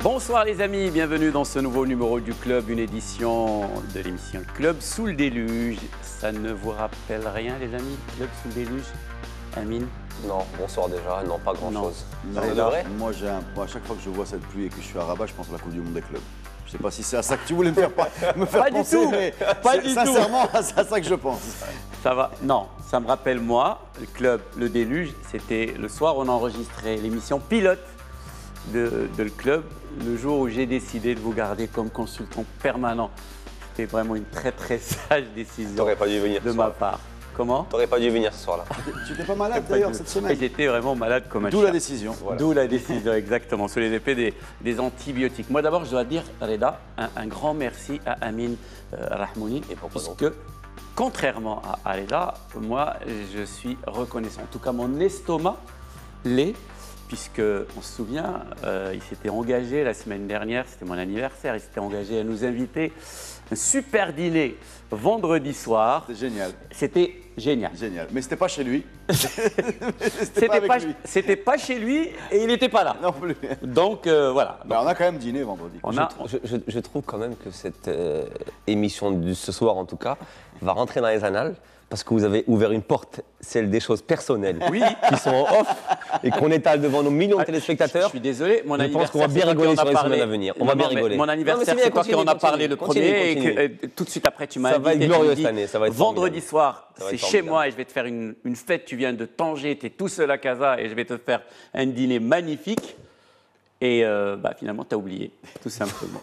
Bonsoir les amis, bienvenue dans ce nouveau numéro du Club, une édition de l'émission Club sous le déluge. Ça ne vous rappelle rien les amis, Club sous le déluge? Amine? Non, bonsoir déjà, non pas grand-chose. Moi, à chaque fois que je vois cette pluie et que je suis à Rabat, je pense à la Coupe du Monde des clubs. Je ne sais pas si c'est à ça que tu voulais me faire penser, du tout, mais pas du sincèrement, c'est à ça que je pense. Ça va? Non, ça me rappelle moi, le Club, le déluge, c'était le soir où on enregistrait l'émission pilote de le Club, le jour où j'ai décidé de vous garder comme consultant permanent. C'était vraiment une très très sage décision. T'aurais pas dû venir de ma part. Comment? T'aurais pas dû venir ce soir-là. Tu n'étais pas malade d'ailleurs cette semaine? J'étais vraiment malade comme un D'où chat. la décision. Voilà. D'où la décision, exactement, sous les effets des antibiotiques. Moi d'abord, je dois dire, Reda, un grand merci à Amine Rahmouni. Et pourquoi puisque, contrairement à Reda, moi, je suis reconnaissant. En tout cas, mon estomac l'est, puisqu'on se souvient, il s'était engagé la semaine dernière, c'était mon anniversaire, il s'était engagé à nous inviter un super dîner vendredi soir. C'était génial. C'était génial. Génial. Mais c'était pas chez lui. C'était pas chez lui et il n'était pas là. Non plus. Donc voilà. Ben, on a quand même dîné vendredi. Je trouve quand même que cette émission de ce soir, en tout cas, va rentrer dans les annales. Parce que vous avez ouvert une porte, celle des choses personnelles, qui sont en off et qu'on étale devant nos millions de téléspectateurs. Je suis désolé, mon anniversaire. Je pense qu'on va bien rigoler sur les semaines à venir. On va bien rigoler. Mon anniversaire, c'est toi qui en as parlé le premier et que tout de suite après, tu m'as invité. Ça va être glorieux cette année. Ça va être vendredi soir, c'est chez moi et je vais te faire une fête. Tu viens de Tanger, tu es tout seul à Casa et je vais te faire un dîner magnifique. Et finalement, tu as oublié, tout simplement.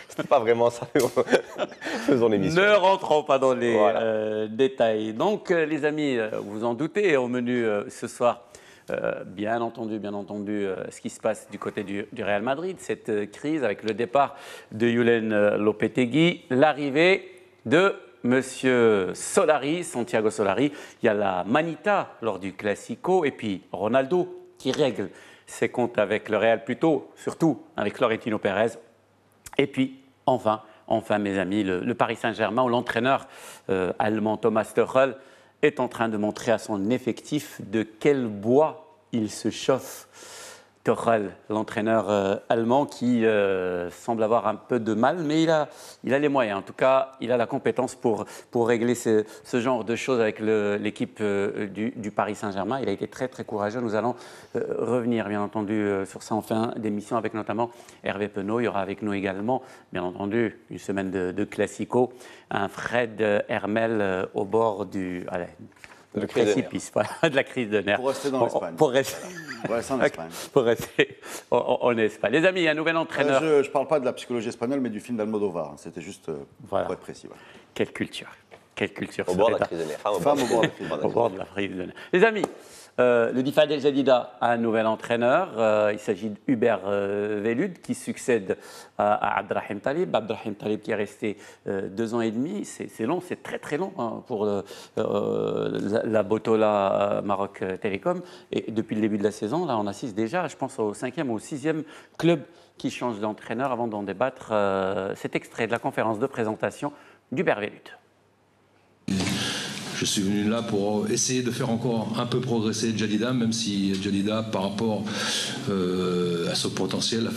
C'est pas vraiment ça. Faisons l'émission. Ne rentrons pas dans les détails. Donc, les amis, vous en doutez, au menu ce soir, bien entendu, ce qui se passe du côté du Real Madrid, cette crise avec le départ de Julen Lopetegui, l'arrivée de Monsieur Solari, Santiago Solari. Il y a la Manita lors du Classico et puis Ronaldo qui règle ses comptes avec le Real, plutôt, surtout avec Florentino Pérez. Et puis, enfin, mes amis, le Paris Saint-Germain, où l'entraîneur allemand Thomas Tuchel est en train de montrer à son effectif de quel bois il se chauffe. Tuchel, l'entraîneur allemand qui semble avoir un peu de mal, mais il a les moyens. En tout cas, il a la compétence pour régler ce genre de choses avec l'équipe du Paris Saint-Germain. Il a été très, très courageux. Nous allons revenir, bien entendu, sur ça en fin d'émission avec notamment Hervé Penaud. Il y aura avec nous également, bien entendu, une semaine de Classico, un Fred Hermel au bord du précipice, de la crise de nerfs. Pour rester dans l'Espagne. Pour rester en Espagne. Pour rester en Espagne. Les amis, il y a un nouvel entraîneur. Je ne parle pas de la psychologie espagnole, mais du film d'Almodovar. C'était juste pour être précis. Voilà. Quelle culture. Quelle culture. Au bord de la crise de nerfs. Au bord de la crise de nerfs. Les amis, le Difad El Jadida a un nouvel entraîneur. Il s'agit d'Hubert Velud qui succède à Abdrahim Talib. Abdrahim Talib qui est resté 2 ans et demi. C'est long, c'est très très long pour la Botola Maroc Télécom. Et depuis le début de la saison, là, on assiste déjà, je pense, au 5e ou au 6e club qui change d'entraîneur avant d'en débattre. Cet extrait de la conférence de présentation d'Hubert Velud. Je suis venu là pour essayer de faire encore un peu progresser Jadida, même si Jadida, par rapport à son potentiel, a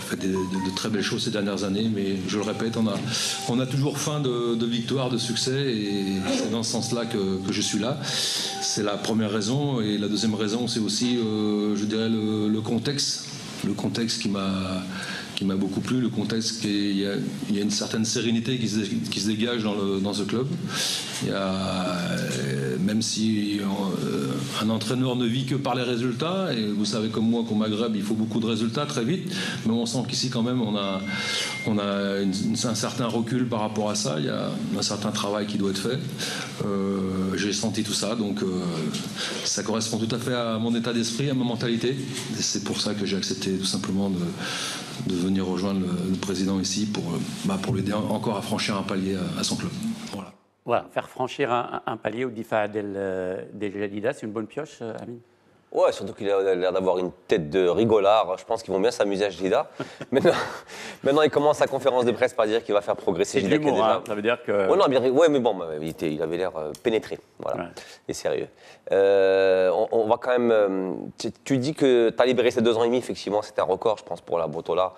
fait de très belles choses ces dernières années. Mais je le répète, on a toujours faim de victoire, de succès, et c'est dans ce sens-là que je suis là. C'est la première raison. Et la deuxième raison, c'est aussi, je dirais, le contexte. Le contexte qui m'a beaucoup plu, le contexte qu'il y a une certaine sérénité qui se dégage dans ce club. Même si un entraîneur ne vit que par les résultats, et vous savez comme moi qu'au Maghreb il faut beaucoup de résultats très vite, mais on sent qu'ici quand même on a un certain recul par rapport à ça. Il y a un certain travail qui doit être fait. J'ai senti tout ça, donc ça correspond tout à fait à mon état d'esprit, à ma mentalité, et c'est pour ça que j'ai accepté tout simplement de venir rejoindre le président ici pour l'aider encore à franchir un palier à son club. Voilà, faire franchir un palier au Difad El Jadida, c'est une bonne pioche, Amine? Ouais, surtout qu'il a l'air d'avoir une tête de rigolard. Je pense qu'ils vont bien s'amuser à Jdida. Maintenant, il commence sa conférence de presse par dire qu'il va faire progresser C'est de Jdida. l'humour, hein, ça veut dire que... Oh non, bien, ouais, mais bon, il avait l'air pénétré, voilà, Ouais. et sérieux. On va quand même... Tu dis que Talib est resté 2 ans et demi, effectivement, c'est un record, je pense, pour la Botola,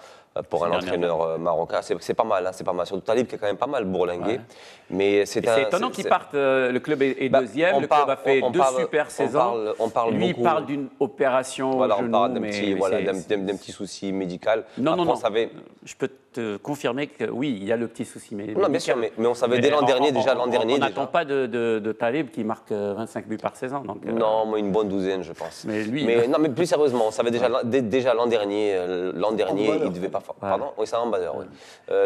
pour un entraîneur marocain. C'est pas mal, hein, c'est pas mal. Surtout Talib qui est quand même pas mal bourlingué. Ouais. Mais C'est étonnant qu'il parte, le club est deuxième, le club a fait 2 super saisons. Lui, il parle d'une opération voilà, au genou, on parle d'un mais petit souci médical. Non, Après, non, on savait... je peux te confirmer que oui, il y a le petit souci médical. Non, bien sûr, mais on savait dès l'an dernier, déjà l'an dernier. On n'attend pas de Talib qui marque 25 buts par saison. Donc, non, moi, une bonne douzaine, je pense. Mais lui... Non, mais plus sérieusement, on savait déjà l'an dernier, il ne devait pas... Pardon, oui, c'est un ambassadeur, oui.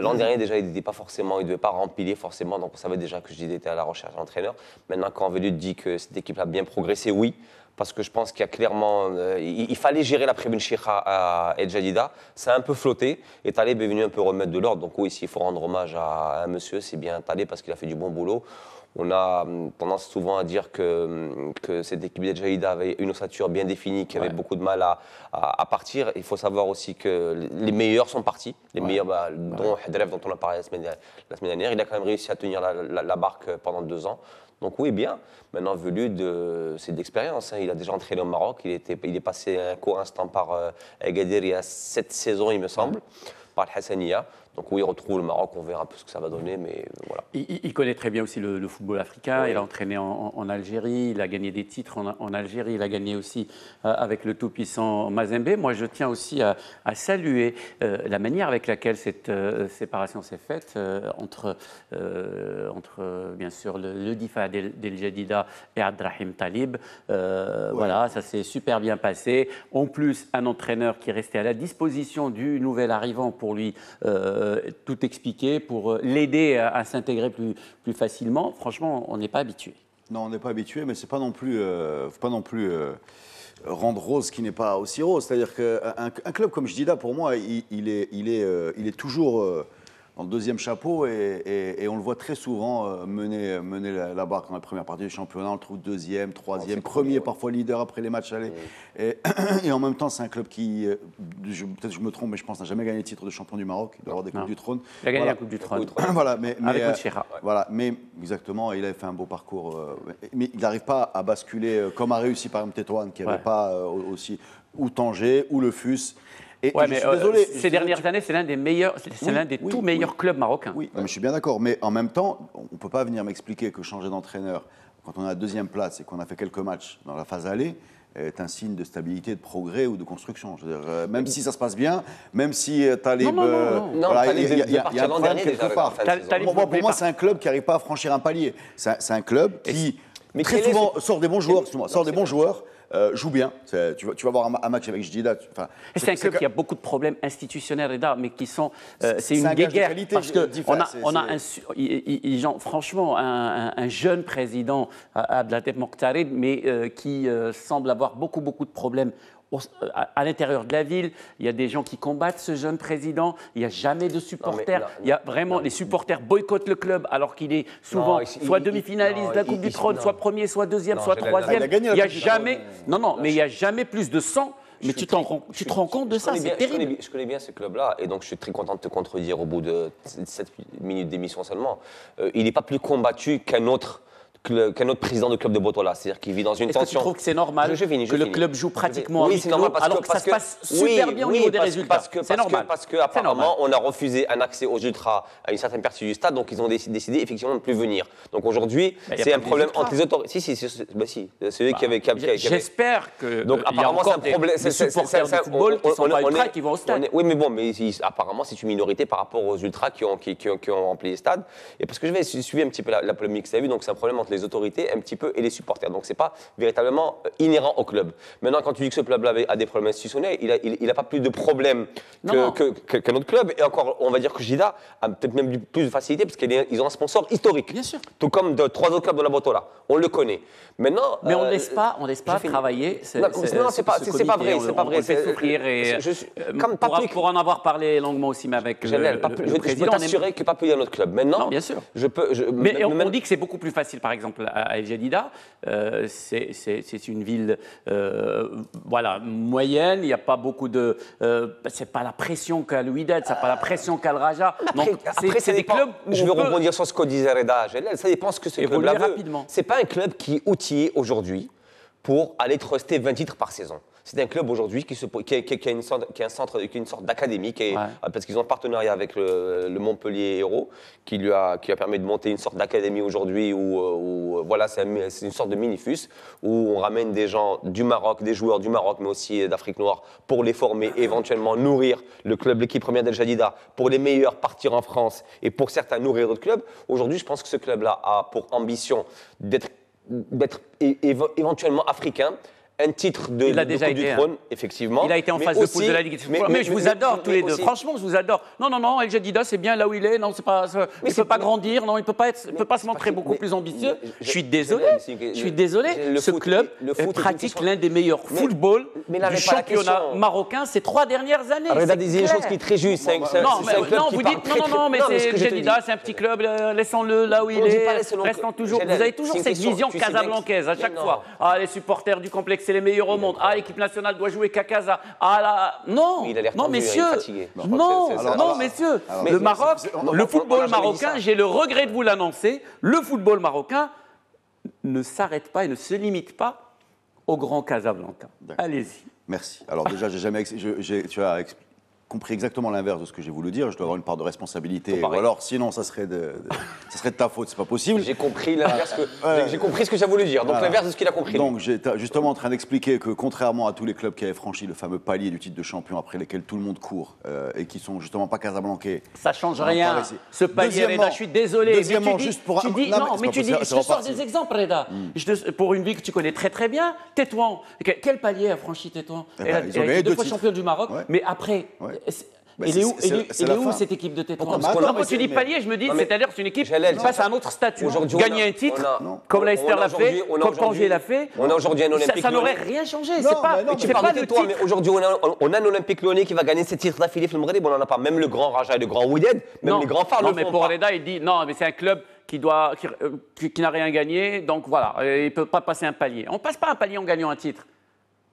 L'an dernier, déjà, il ne devait pas remplir forcément, donc on savait déjà que Jdida était à la recherche d'un entraîneur. Maintenant, quand Velud dit que cette équipe a bien progressé, oui, parce que je pense qu'il y a clairement... il fallait gérer la Prébine Chira à El Jadida, ça a un peu flotté, et Taleb est venu un peu remettre de l'ordre. Donc oui, s'il faut rendre hommage à un monsieur, c'est bien Taleb parce qu'il a fait du bon boulot. On a tendance souvent à dire que cette équipe d'El Jadida avait une ossature bien définie, qui avait beaucoup de mal à partir. Il faut savoir aussi que les meilleurs sont partis, les meilleurs, dont Hedref, dont on a parlé la semaine dernière. Il a quand même réussi à tenir la barque pendant 2 ans. Donc oui, bien. Maintenant, Velud, c'est de l'expérience. Hein. Il a déjà entraîné au Maroc. Il est passé un court instant par Agadir il y a 7 saisons, il me semble, par le Hassania. Donc oui, il retrouve le Maroc, on verra un peu ce que ça va donner, mais voilà. Il connaît très bien aussi le football africain, Oui. il a entraîné en Algérie, il a gagné des titres en Algérie, il a gagné aussi avec le tout-puissant Mazembe. Moi, je tiens aussi à saluer la manière avec laquelle cette séparation s'est faite entre bien sûr le Difa d'El Jadida et Abdrahim Talib. Voilà, ça s'est super bien passé. En plus, un entraîneur qui restait à la disposition du nouvel arrivant pour lui tout expliquer, pour l'aider à s'intégrer plus facilement. Franchement, on n'est pas habitué. Non, on n'est pas habitué, mais c'est pas non plus, faut pas non plus rendre rose ce qui n'est pas aussi rose. C'est-à-dire qu'un club comme Jdida, pour moi, il est toujours dans le deuxième chapeau et on le voit très souvent mener la barque dans la première partie du championnat. On le trouve deuxième, troisième, premier, parfois leader après les matchs allés. Et en même temps, c'est un club qui, peut-être que je me trompe, mais je pense n'a jamais gagné le titre de champion du Maroc. Il doit avoir des Coupes du Trône. Il a gagné la Coupe du Trône. Voilà, mais avec Mouchira. voilà, mais exactement, il avait fait un beau parcours. Mais il n'arrive pas à basculer comme a réussi par exemple Tétouan, qui n'avait pas aussi, ou Tanger, ou le FUS. Ouais, mais désolé, ces dernières années, c'est l'un des meilleurs, l'un des tout meilleurs clubs marocains. Oui, mais je suis bien d'accord. Mais en même temps, on ne peut pas venir m'expliquer que changer d'entraîneur quand on est à deuxième place et qu'on a fait quelques matchs dans la phase aller est un signe de stabilité, de progrès ou de construction. Je veux dire, même si ça se passe bien, même si Talib... il y a un problème quelque part. Pour moi, c'est un club qui n'arrive pas à franchir un palier. C'est un club qui, très souvent, sort des bons joueurs, joue bien. Tu vas voir un match avec Jdida. C'est un club qui a beaucoup de problèmes institutionnels et d'art, mais qui sont. C'est une guéguerre. Parce qu'on a franchement un jeune président, Abdelhateb Mokhtarid, mais qui semble avoir beaucoup de problèmes. À l'intérieur de la ville, il y a des gens qui combattent ce jeune président. Il n'y a jamais de supporters. Les supporters boycottent le club alors qu'il est souvent soit demi-finaliste de la Coupe du Trône, soit premier, soit deuxième, soit troisième. Il n'y a jamais. Mais il n'y a jamais plus de 100. Mais tu te rends compte de ça, c'est terrible. Je connais bien ce club-là et donc je suis très content de te contredire au bout de 7 minutes d'émission seulement. Il n'est pas plus combattu qu'un autre président de club de Botola, c'est-à-dire qu'il vit dans une tension. Est-ce que tu trouves que c'est normal que le club joue pratiquement en huis clos alors que ça se passe super bien au niveau des résultats? C'est normal. Parce qu'apparemment, on a refusé un accès aux ultras à une certaine partie du stade, donc ils ont décidé effectivement de ne plus venir. Donc aujourd'hui, c'est un problème entre les autorités. Si, c'est eux qui avaient... J'espère que donc apparemment, c'est un problème. Des supporters de football qui sont pas ultras qui vont au stade. Oui, mais bon, apparemment, c'est une minorité par rapport aux ultras qui ont rempli les stades. Et parce que je vais suivre un petit peu la polémique que ça a vu, donc c'est un problème entre les autorités un petit peu et les supporters. Donc, ce n'est pas véritablement inhérent au club. Maintenant, quand tu dis que ce club-là a des problèmes institutionnels, il n'a pas plus de problèmes qu'un autre club. Et encore, on va dire que Jdida a peut-être même plus de facilité parce qu'ils ont un sponsor historique. Bien sûr. Tout comme 3 autres clubs de la Botola. On le connaît. Maintenant, mais on ne laisse pas travailler. Non, c'est pas vrai. C'est pas vrai. On fait souffrir. Pour en avoir parlé longuement aussi, mais avec le président. Je peux t'assurer que pas plus d'un autre club. Maintenant, non, bien sûr. Je peux. Mais on dit que c'est beaucoup plus facile, par exemple, exemple, à El Jadida, c'est une ville voilà, moyenne, il n'y a pas beaucoup de... c'est pas la pression qu'a le Wydad, c'est pas la pression qu'a le Raja. Après, c'est des clubs où je veux rebondir sur ce qu'au disait Reda. Ça dépend ce que ce club-là veut. C'est pas un club qui est outillé aujourd'hui pour aller truster 20 titres par saison. C'est un club aujourd'hui qui a une sorte d'académie, parce qu'ils ont un partenariat avec le Montpellier Hérault, qui a permis de monter une sorte d'académie aujourd'hui où voilà, c'est une sorte de minifus, où on ramène des gens du Maroc, des joueurs du Maroc, mais aussi d'Afrique noire, pour les former, éventuellement nourrir le club, l'équipe première d'El Jadida, pour les meilleurs partir en France et pour certains nourrir d'autres clubs. Aujourd'hui, je pense que ce club-là a pour ambition d'être éventuellement africain. Un titre de Coupe du Trône, effectivement. Il a été en phase de poule de la Ligue. Mais je vous adore tous les deux. Franchement, je vous adore. Non, El Jadida, c'est bien là où il est. Non, il ne peut pas grandir. Non, il ne peut pas se montrer beaucoup plus ambitieux. Je suis désolé. Ce club pratique l'un des meilleurs footballs du championnat marocain ces 3 dernières années. Reda disait une chose qui est très juste. Non, vous dites non, mais El Jadida, c'est un petit club. Laissons-le là où il est. Restons toujours. Vous avez toujours cette vision casablancaise à chaque fois. Ah, les supporters du complexe, c'est les meilleurs au monde. Ah, l'équipe nationale doit jouer qu'à Casa. Ah là, non, messieurs. Non, messieurs. Le Maroc, le football marocain, j'ai le regret de vous l'annoncer, le football marocain ne s'arrête pas et ne se limite pas au Grand Casablanca. Allez-y. Merci. Alors déjà, tu as compris exactement l'inverse de ce que j'ai voulu dire. Je dois avoir une part de responsabilité. Ou alors, sinon, ça serait de ta faute. C'est pas possible. J'ai compris l'inverse. J'ai compris ce que j'ai voulu dire. Donc l'inverse de ce qu'il a compris. Donc j'étais justement en train d'expliquer que contrairement à tous les clubs qui avaient franchi le fameux palier du titre de champion après lesquels tout le monde court et qui sont justement pas casablancais. Ça change rien. Ce palier, Reda, je suis désolé. Deuxièmement, juste pour tu dis je te sors des exemples, Reda. Pour une ville que tu connais très très bien, Tétouan. Quel palier a franchi Tétouan? Elle a été 2 fois championne du Maroc, mais après. Il est où cette équipe de Tétouan? Quand tu dis palier, je me dis, c'est-à-dire c'est une équipe qui passe à un autre statut. Gagner un titre, comme Leicester l'a fait, comme Tanger l'a fait. On a aujourd'hui un Olympique. Ça n'aurait rien changé. Tu parles de Tétouan, mais aujourd'hui on a un Olympique Lyonnais qui va gagner 7 titres d'affilée. On n'en a pas. Même le grand Raja et le grand Wydad, même les grands phares le font pas. Non, mais pour Reda, il dit non, mais c'est un club qui n'a rien gagné, donc voilà, il ne peut pas passer un palier. On ne passe pas un palier en gagnant un titre.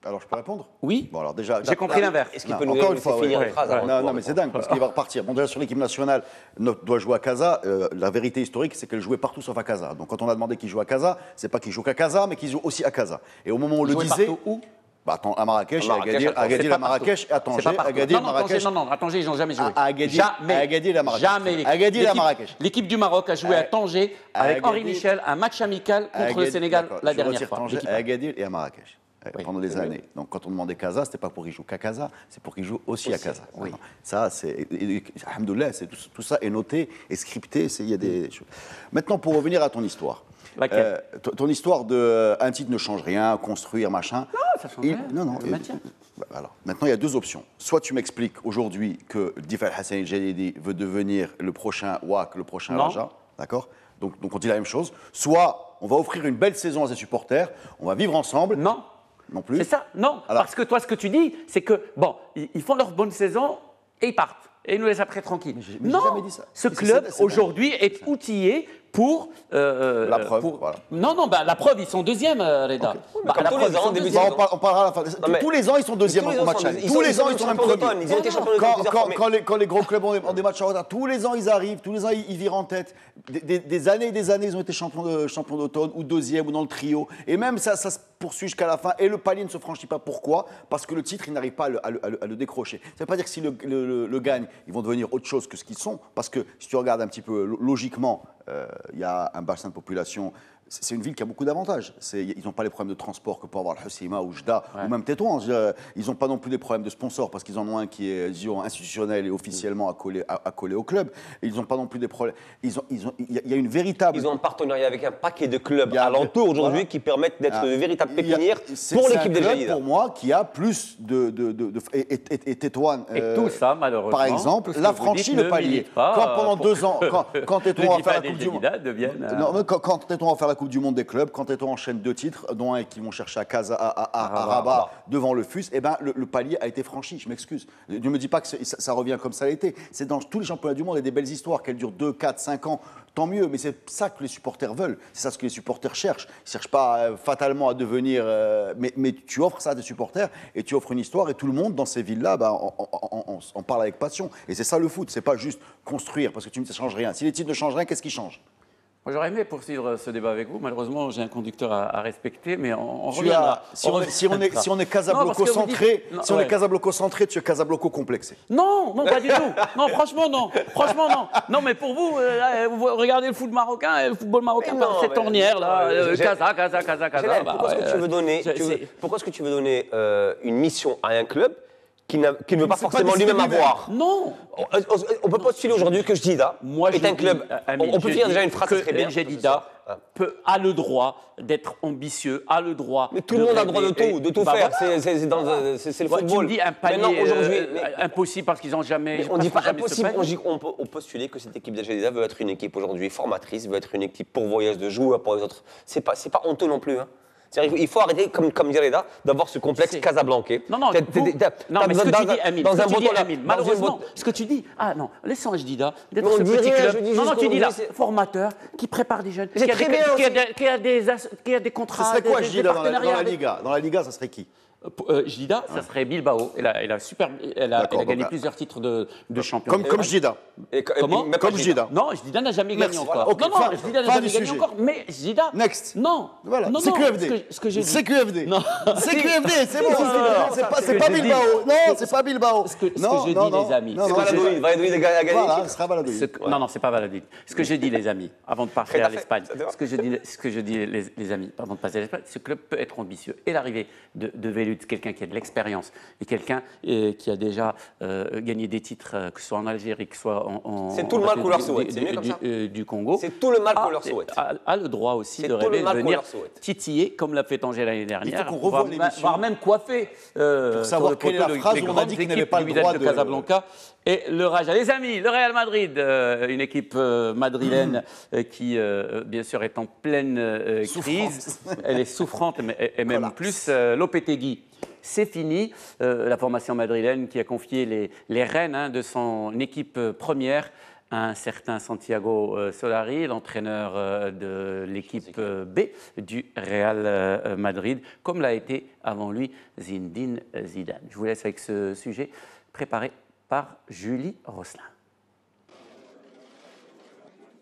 Alors, je peux répondre? Oui. Bon, alors déjà, j'ai compris l'inverse. Est-ce qu'il peut nous finir une phrase? Non, mais c'est dingue, parce qu'il va repartir. Bon, déjà, sur l'équipe nationale, doit jouer à Casa. La vérité historique, c'est qu'elle jouait partout sauf à Casa. Donc, quand on a demandé qu'il joue à Casa, c'est pas qu'il joue qu'à Casa, mais qu'il joue aussi à Casa. Et au moment où on le disait... Où? À Marrakech, à Agadir, à Marrakech, à Tanger, à Agadir, Marrakech. Non, à Tanger, ils n'ont jamais joué. À Agadir, à Marrakech. Jamais. Agadir, à Marrakech. L'équipe du Maroc a joué à Tanger avec Henri Michel, un match amical contre le Sénégal la dernière fois. À Agadir et à Marrakech. Pendant des années. Donc quand on demandait Casa, c'était pas pour qu'il joue qu'à Casa, c'est pour qu'il joue aussi à Casa. Oui. Ça, c'est, alhamdoulilah, tout ça est noté et scripté. Il y a des choses. Maintenant, pour revenir à ton histoire. Ton histoire de un titre ne change rien, construire, machin. Non, ça change rien. Non. Alors, maintenant, il y a 2 options. Soit tu m'expliques aujourd'hui que Difal Hassan El Jadidi veut devenir le prochain WAC, le prochain Raja, d'accord? Donc on dit la même chose. Soit on va offrir une belle saison à ses supporters, on va vivre ensemble. Non plus. C'est ça. Non. Alors, parce que toi, ce que tu dis, c'est que bon, ils font leur bonne saison et ils partent et ils nous laissent après tranquilles. Mais j'ai jamais dit ça. Ce club aujourd'hui est outillé pour la preuve. Voilà. Non, la preuve, ils sont deuxième, Reda. Okay. Tous les ans, début de saison. On parlera à la fin. Tous les ans, ils sont deuxième au match. Tous les ans, ils sont même premiers. Ils ont été champions quand les gros clubs ont des matchs en retard, tous les ans, ils arrivent. Tous les ans, ils virent en tête. Des années et des années, ils ont été champions d'automne ou deuxième ou dans le trio. Et même ça se poursuit jusqu'à la fin. Et le palier ne se franchit pas. Pourquoi? Parce que le titre, ils n'arrivent pas à le décrocher. Ça ne veut pas dire que s'ils le gagnent, ils vont devenir autre chose que ce qu'ils sont. Parce que si tu regardes un petit peu logiquement, il y a un bassin de population. C'est une ville qui a beaucoup d'avantages. Ils n'ont pas les problèmes de transport que peut avoir le Hoceima ou Jda ou même Tétouan. Ils n'ont pas non plus des problèmes de sponsors parce qu'ils en ont un qui est institutionnel et officiellement accolé au club. Ils n'ont pas non plus des problèmes. Il y a une véritable. Ils ont un partenariat avec un paquet de clubs alentours aujourd'hui qui permettent d'être de véritables pépinières pour l'équipe d'El Jadida. Pour moi, qui a plus et Tétouan. Et tout ça, malheureusement. Par exemple, l'a franchi le palier. Quand pendant 2 ans, quand Tétouan va faire la Coupe du Monde. Quand Tétouan va faire la Coupe du Monde des clubs, quand Eto'o enchaîne 2 titres, dont un qui vont chercher à Rabat devant le FUS, eh ben, le palier a été franchi, je m'excuse. Ne me dis pas que ça revient comme ça a été. C'est dans tous les championnats du monde, il y a des belles histoires, qu'elles durent 2, 4, 5 ans, tant mieux, mais c'est ça que les supporters veulent, c'est ça ce que les supporters cherchent. Ils ne cherchent pas fatalement à devenir... mais tu offres ça à des supporters, et tu offres une histoire, et tout le monde dans ces villes-là, on parle avec passion. Et c'est ça le foot, c'est pas juste construire, parce que tu ne changes rien. Si les titres ne changent rien, qu'est-ce qui change ? Moi, j'aurais aimé poursuivre ce débat avec vous. Malheureusement, j'ai un conducteur à respecter, mais on si reviendra. Si on est Casablanco-centré, tu es Casablanco complexé. Non, pas du tout. Non, franchement, non. Non, mais pour vous, vous regardez le foot marocain, le football marocain par cette ornière-là. Casa. Pourquoi est-ce que tu veux donner une mission à un club qui ne veut pas forcément lui-même avoir? Non. On peut postuler aujourd'hui que Jdida est un club. On peut finir déjà une phrase très bien. Jdida a le droit d'être ambitieux, a le droit. Mais tout le monde a le droit de tout faire. C'est le football. Tu me dis un palier impossible parce qu'ils n'ont jamais. On ne dit pas impossible. On peut postuler que cette équipe de Jdida veut être une équipe aujourd'hui formatrice, veut être une équipe pourvoyeuse de joueurs pour les autres. C'est pas honteux non plus. Hein. Il faut arrêter, comme dirait Reda, d'avoir ce complexe casablancais. Non, mais ce que tu dis, Amine, malheureusement, ce que tu dis, laissons Jdida d'être ce petit club. Non, tu dis là, formateur, qui prépare des jeunes, qui a des contrats. Ce serait quoi Jdida dans la Liga? Dans la Liga, ça serait qui? Jdida, ça serait Bilbao. Elle a gagné plusieurs titres de champion. Comme Jdida. Comme Jdida. Non, Jdida n'a jamais gagné encore. Okay, non, Jdida n'a jamais gagné encore. Mais Jdida. Next. Non. Voilà. Non, c'est QFD. Ce que j'ai dit. C'est QFD. Non. C'est QFD, c'est bon. C'est pas Bilbao. Non, c'est pas Bilbao. Ce que je dis, les amis. C'est Valladolid. Valladolid a gagné. Voilà, ce sera Valladolid. Non, c'est pas Valladolid. Ce que j'ai dit, les amis, avant de passer à l'Espagne, ce que je dis, les amis, avant de passer à l'Espagne, ce club peut être ambitieux. Et l'arrivée de Velud, quelqu'un qui a de l'expérience et quelqu'un qui a déjà gagné des titres, que ce soit en Algérie, que ce soit c'est tout le mal qu'on leur souhaite, du Congo. C'est tout le mal qu'on leur souhaite. A le droit aussi de rêver, de venir titiller, comme l'a fait Tanger l'année dernière, voire même coiffer pour savoir quelle est la phrase où on a dit qu'il n'avait pas le droit de Casablanca. Et le Raja. Les amis, le Real Madrid, une équipe madrilène qui, bien sûr, est en pleine crise. Elle est souffrante, et même plus. Lopetegui, c'est fini. La formation madrilène qui a confié les rênes de son équipe première à un certain Santiago Solari, l'entraîneur de l'équipe B du Real Madrid, comme l'a été avant lui Zinedine Zidane. Je vous laisse avec ce sujet préparé par Julie Rosselin.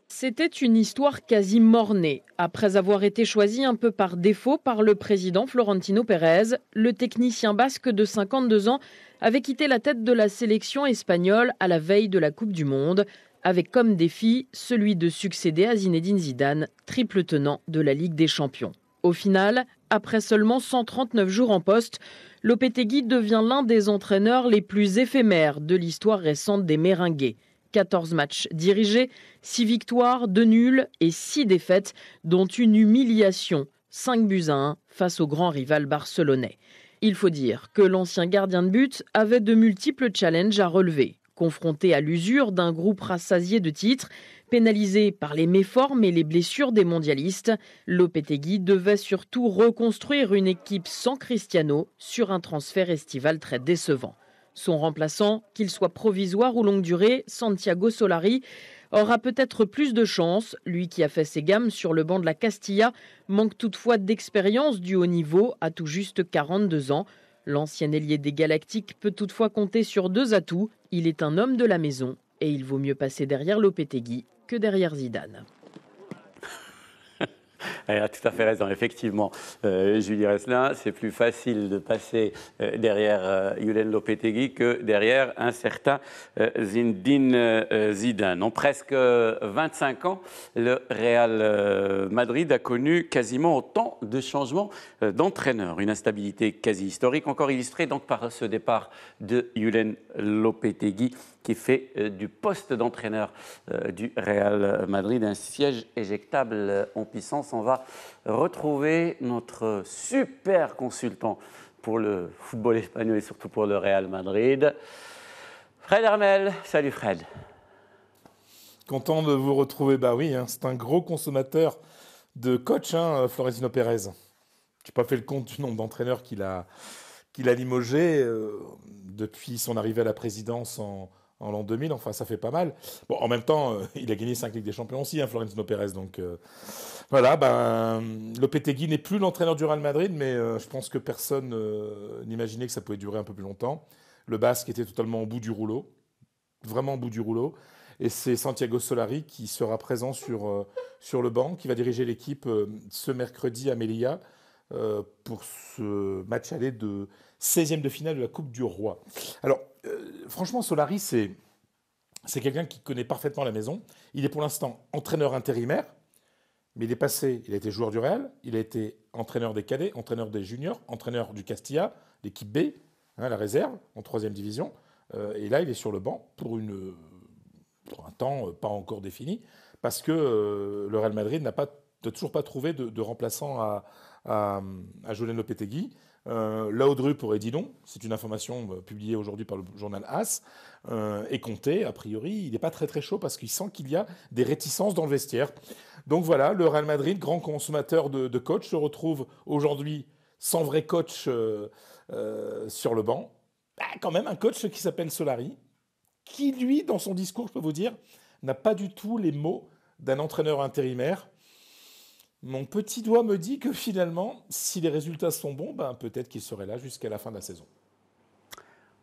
C'était une histoire quasi mornée. Après avoir été choisi un peu par défaut par le président Florentino Pérez, le technicien basque de 52 ans avait quitté la tête de la sélection espagnole à la veille de la Coupe du Monde, avec comme défi celui de succéder à Zinedine Zidane, triple tenant de la Ligue des Champions. Au final, après seulement 139 jours en poste, Lopetegui devient l'un des entraîneurs les plus éphémères de l'histoire récente des Merengues. 14 matchs dirigés, 6 victoires, 2 nuls et 6 défaites, dont une humiliation, 5-1 face au grand rival barcelonais. Il faut dire que l'ancien gardien de but avait de multiples challenges à relever. Confronté à l'usure d'un groupe rassasié de titres, pénalisé par les méformes et les blessures des mondialistes, Lopetegui devait surtout reconstruire une équipe sans Cristiano sur un transfert estival très décevant. Son remplaçant, qu'il soit provisoire ou longue durée, Santiago Solari, aura peut-être plus de chance. Lui qui a fait ses gammes sur le banc de la Castilla manque toutefois d'expérience du haut niveau à tout juste 42 ans. L'ancien ailier des Galactiques peut toutefois compter sur 2 atouts. Il est un homme de la maison et il vaut mieux passer derrière Lopetegui que derrière Zidane. Elle a tout à fait raison, effectivement. Julie Rosselin, c'est plus facile de passer derrière Julen Lopetegui que derrière un certain Zinedine Zidane. En presque 25 ans, le Real Madrid a connu quasiment autant de changements d'entraîneur. Une instabilité quasi historique, encore illustrée donc par ce départ de Julen Lopetegui, qui fait du poste d'entraîneur du Real Madrid un siège éjectable en puissance. On va retrouver notre super consultant pour le football espagnol et surtout pour le Real Madrid, Fred Hermel. Salut Fred. Content de vous retrouver. Bah oui, c'est un gros consommateur de coach, hein, Florentino Pérez. Je n'ai pas fait le compte du nombre d'entraîneurs qu'il a limogé depuis son arrivée à la présidence en l'an 2000. Enfin, ça fait pas mal. Bon, en même temps, il a gagné 5 Ligues des Champions aussi, hein, Florentino Pérez. Donc voilà, Lopetegui n'est plus l'entraîneur du Real Madrid, mais je pense que personne n'imaginait que ça pouvait durer un peu plus longtemps. Le Basque était totalement au bout du rouleau, vraiment au bout du rouleau. Et c'est Santiago Solari qui sera présent sur le banc, qui va diriger l'équipe ce mercredi à Melilla pour ce match aller de 16e de finale de la Coupe du Roi. Alors, franchement, Solari, c'est quelqu'un qui connaît parfaitement la maison. Il est pour l'instant entraîneur intérimaire, mais il a été joueur du Real, il a été entraîneur des cadets, entraîneur des juniors, entraîneur du Castilla, l'équipe B, hein, la réserve, en 3e division. Et là, il est sur le banc pour un temps pas encore défini, parce que le Real Madrid n'a toujours pas trouvé de remplaçant à Julen Lopetegui. Laudrup aurait dit non, c'est une information publiée aujourd'hui par le journal AS, et Conte, a priori, il n'est pas très très chaud parce qu'il sent qu'il y a des réticences dans le vestiaire. Donc voilà, le Real Madrid, grand consommateur de coach, se retrouve aujourd'hui sans vrai coach sur le banc. Quand même un coach qui s'appelle Solari, qui lui, dans son discours, je peux vous dire, n'a pas du tout les mots d'un entraîneur intérimaire. Mon petit doigt me dit que finalement, si les résultats sont bons, peut-être qu'il serait là jusqu'à la fin de la saison.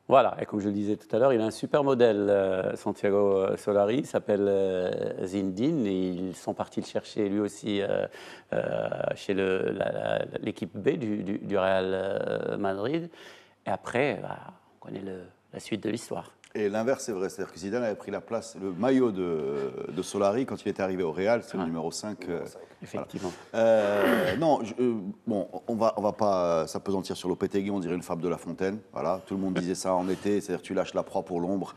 Voilà, et comme je le disais tout à l'heure, il a un super modèle, Santiago Solari, il s'appelle Zinedine, et ils sont partis le chercher lui aussi chez l'équipe B du Real Madrid. Et après, on connaît la suite de l'histoire. Et l'inverse, c'est vrai. C'est-à-dire que Zidane avait pris la place, le maillot de Solari quand il était arrivé au Real, c'est le numéro 5. Effectivement. Voilà. Non, on va pas s'apesantir sur Lopetegui, on dirait une fable de La Fontaine. Voilà, tout le monde disait ça en été, c'est-à-dire tu lâches la proie pour l'ombre,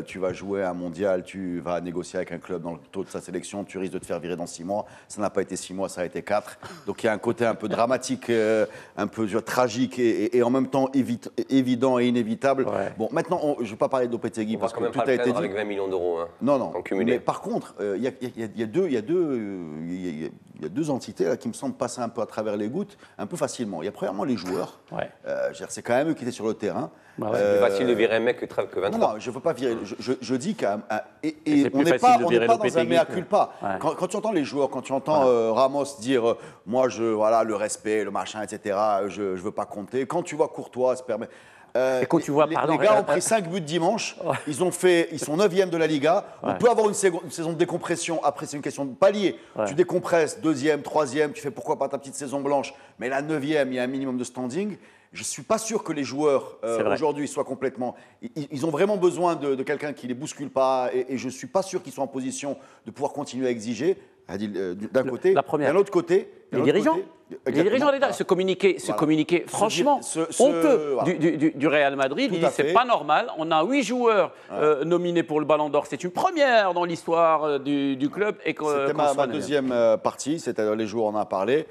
tu vas jouer un mondial, tu vas négocier avec un club dans le taux de sa sélection, tu risques de te faire virer dans 6 mois. Ça n'a pas été 6 mois, ça a été 4. Donc il y a un côté un peu dramatique, un peu tragique et en même temps évident et inévitable. Ouais. Bon, maintenant, je ne vais pas parler de Lopetegui parce que tout a été dit. Avec 20 millions d'euros. Hein, non. En cumulé. Mais par contre, il y a deux entités là, qui me semblent passer un peu à travers les gouttes, un peu facilement. Il y a premièrement les joueurs. Ouais. C'est quand même eux qui étaient sur le terrain. C'est plus facile de virer un mec que 23. Non, je ne veux pas virer. Je dis qu'on n'est pas dans un mea culpa. Ouais. Quand tu entends les joueurs, quand tu entends Ramos dire moi, le respect, le machin, etc., je ne veux pas compter. Quand tu vois Courtois se permet. Et quand tu vois, les gars ont pris 5 buts dimanche, ils sont 9e de la Liga. On peut avoir une saison de décompression. Après, c'est une question de palier. Tu décompresses, 2e, 3e, tu fais pourquoi pas ta petite saison blanche. Mais la 9e, il y a un minimum de standing. Je ne suis pas sûr que les joueurs aujourd'hui soient complètement. Ils ont vraiment besoin de quelqu'un qui ne les bouscule pas. Et je ne suis pas sûr qu'ils soient en position de pouvoir continuer à exiger. D'un côté, d'un autre côté. Les dirigeants, se communiquer, franchement, honteux du Real Madrid. Il dit c'est pas normal. On a 8 joueurs nominés pour le Ballon d'Or. C'est une première dans l'histoire du club. C'était ma deuxième partie. C'est-à-dire les joueurs, on en a parlé.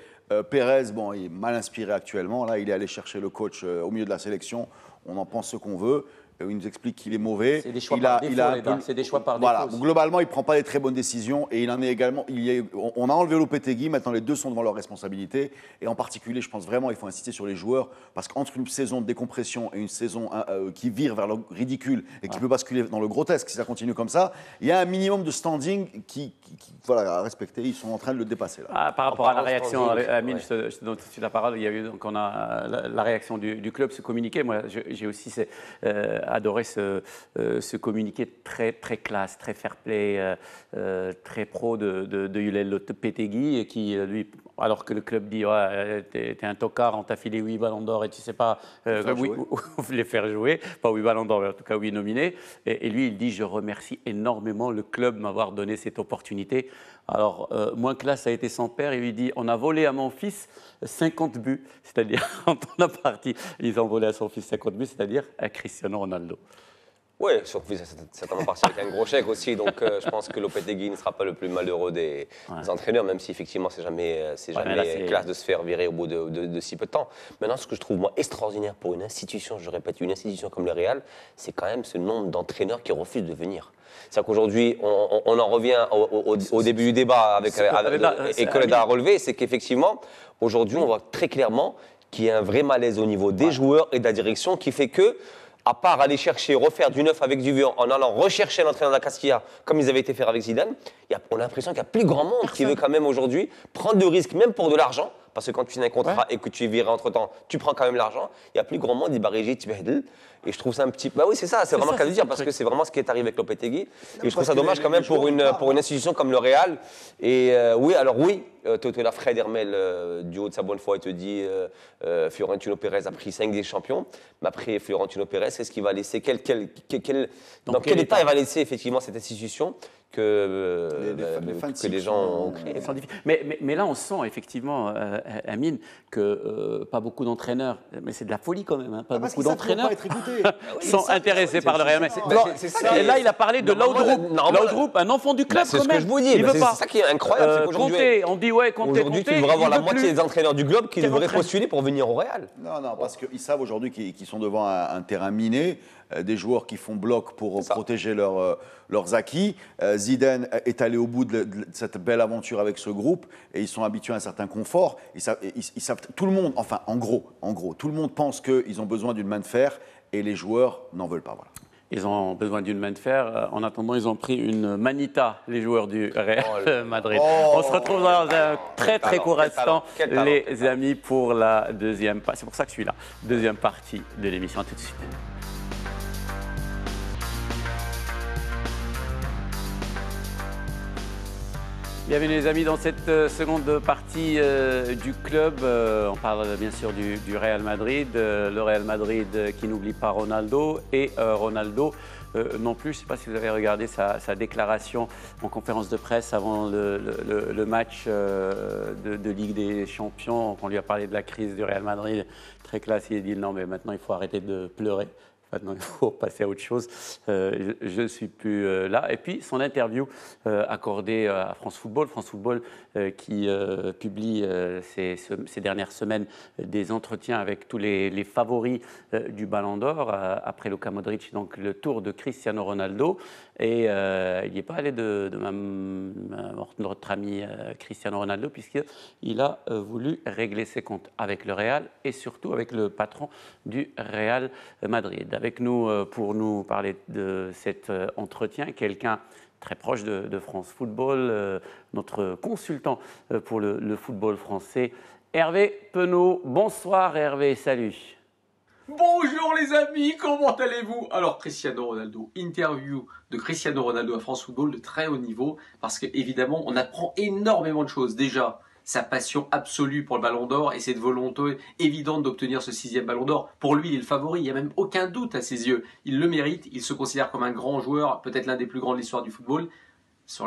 Pérez, il est mal inspiré actuellement. Là, il est allé chercher le coach au milieu de la sélection. On en pense ce qu'on veut. Il nous explique qu'il est mauvais. C'est des choix par défaut, c'est des choix par défaut. Voilà. Globalement, il ne prend pas des très bonnes décisions et il en est également. On a enlevé Lopetegui, maintenant les deux sont devant leurs responsabilités. Et en particulier, je pense vraiment qu'il faut insister sur les joueurs parce qu'entre une saison de décompression et une saison qui vire vers le ridicule et qui peut basculer dans le grotesque si ça continue comme ça, il y a un minimum de standing à respecter. Ils sont en train de le dépasser. Là. Par rapport à la réaction, Amine, je te donne tout de suite la parole. Il y a eu donc la réaction du club, ce communiqué. Moi, j'ai aussi adoré ce communiqué très, très classe, très fair-play, très pro de Julen Lopetegui, et qui, lui, alors que le club dit t'es un tocard, on t'a filé 8 ballons d'or et tu ne sais pas les faire jouer, pas 8 ballons d'or, mais en tout cas 8 nominés. Et lui, il dit je remercie énormément le club de m'avoir donné cette opportunité. Alors, moins classe a été son père, il lui dit on a volé à mon fils 50 buts, c'est-à-dire, quand on a parti, ils ont volé à son fils 50 buts, c'est-à-dire à Cristiano Ronaldo. Oui, surtout c'est certainement parti avec un gros chèque aussi, donc je pense que Lopetegui ne sera pas le plus malheureux des entraîneurs, même si effectivement c'est jamais classe de se faire virer au bout de si peu de temps. Maintenant, ce que je trouve moi extraordinaire pour une institution, je répète, une institution comme le Real, c'est quand même ce nombre d'entraîneurs qui refusent de venir. C'est-à-dire qu'aujourd'hui, on en revient au début du débat et que Leda a relevé, c'est qu'effectivement, aujourd'hui, on voit très clairement qu'il y a un vrai malaise au niveau des joueurs et de la direction qui fait que, à part aller chercher, refaire du neuf avec du vieux, en allant rechercher l'entraîneur de la Castilla, comme ils avaient été faire avec Zidane, on a l'impression qu'il y a plus grand monde qui veut quand même aujourd'hui prendre de risques, même pour de l'argent, parce que quand tu signes un contrat et que tu es viré entre-temps, tu prends quand même l'argent. Il y a plus grand monde, dit Barigi, Tibedel. Et je trouve ça un petit peu... Bah oui, c'est ça, c'est vraiment le cas de dire, parce que c'est vraiment ce qui est arrivé avec Lopetegui. Et je trouve ça dommage quand même pour une institution comme le Real. Et oui, alors oui, la Fred Hermel, du haut de sa bonne foi, il te dit Florentino Pérez a pris 5 des champions. Mais après, Florentino Pérez, est-ce qu'il va laisser dans quel état il va laisser effectivement cette institution que les gens ont créé. Mais là, on sent effectivement, Amine, que pas beaucoup d'entraîneurs, mais c'est de la folie quand même, pas beaucoup d'entraîneurs sont intéressés par le Real Madrid. Et là, il a parlé de Laudrup, un enfant du club quand même. C'est ce que je vous dis, c'est ça qui est incroyable. Conté, on dit aujourd'hui, tu devrais avoir la moitié des entraîneurs du globe qui devraient postuler pour venir au Real. Non, parce qu'ils savent aujourd'hui qu'ils sont devant un terrain miné, des joueurs qui font bloc pour protéger leurs acquis. Zidane est allé au bout de cette belle aventure avec ce groupe et ils sont habitués à un certain confort. Ils savent, tout le monde, enfin en gros, tout le monde pense qu'ils ont besoin d'une main de fer et les joueurs n'en veulent pas. Voilà. Ils ont besoin d'une main de fer. En attendant, ils ont pris une manita, les joueurs du Real Madrid. On se retrouve dans un très court instant, les amis, pour la deuxième partie. C'est pour ça que je suis là. Deuxième partie de l'émission. À tout de suite. Bienvenue les amis dans cette seconde partie du club. On parle bien sûr du Real Madrid. Le Real Madrid qui n'oublie pas Ronaldo et Ronaldo non plus. Je ne sais pas si vous avez regardé sa déclaration en conférence de presse avant le match de Ligue des Champions. Quand on lui a parlé de la crise du Real Madrid, très classe, il a dit non mais maintenant il faut arrêter de pleurer. Maintenant, il faut passer à autre chose. Je ne suis plus là. Et puis, son interview accordée à France Football. France Football qui publie ces dernières semaines des entretiens avec tous les favoris du Ballon d'Or. Après Luka Modric, donc le tour de Cristiano Ronaldo. Et il n'y est pas allé de notre ami Cristiano Ronaldo, puisqu'il a voulu régler ses comptes avec le Real et surtout avec le patron du Real Madrid. Avec nous, pour nous parler de cet entretien, quelqu'un très proche de France Football, notre consultant pour le football français, Hervé Penaud. Bonsoir Hervé, salut. Bonjour les amis, comment allez-vous? Alors Cristiano Ronaldo, interview de Cristiano Ronaldo à France Football de très haut niveau, parce qu'évidemment on apprend énormément de choses. Déjà, sa passion absolue pour le Ballon d'Or et cette volonté évidente d'obtenir ce 6e Ballon d'Or. Pour lui, il est le favori, il n'y a même aucun doute à ses yeux. Il le mérite, il se considère comme un grand joueur, peut-être l'un des plus grands de l'histoire du football.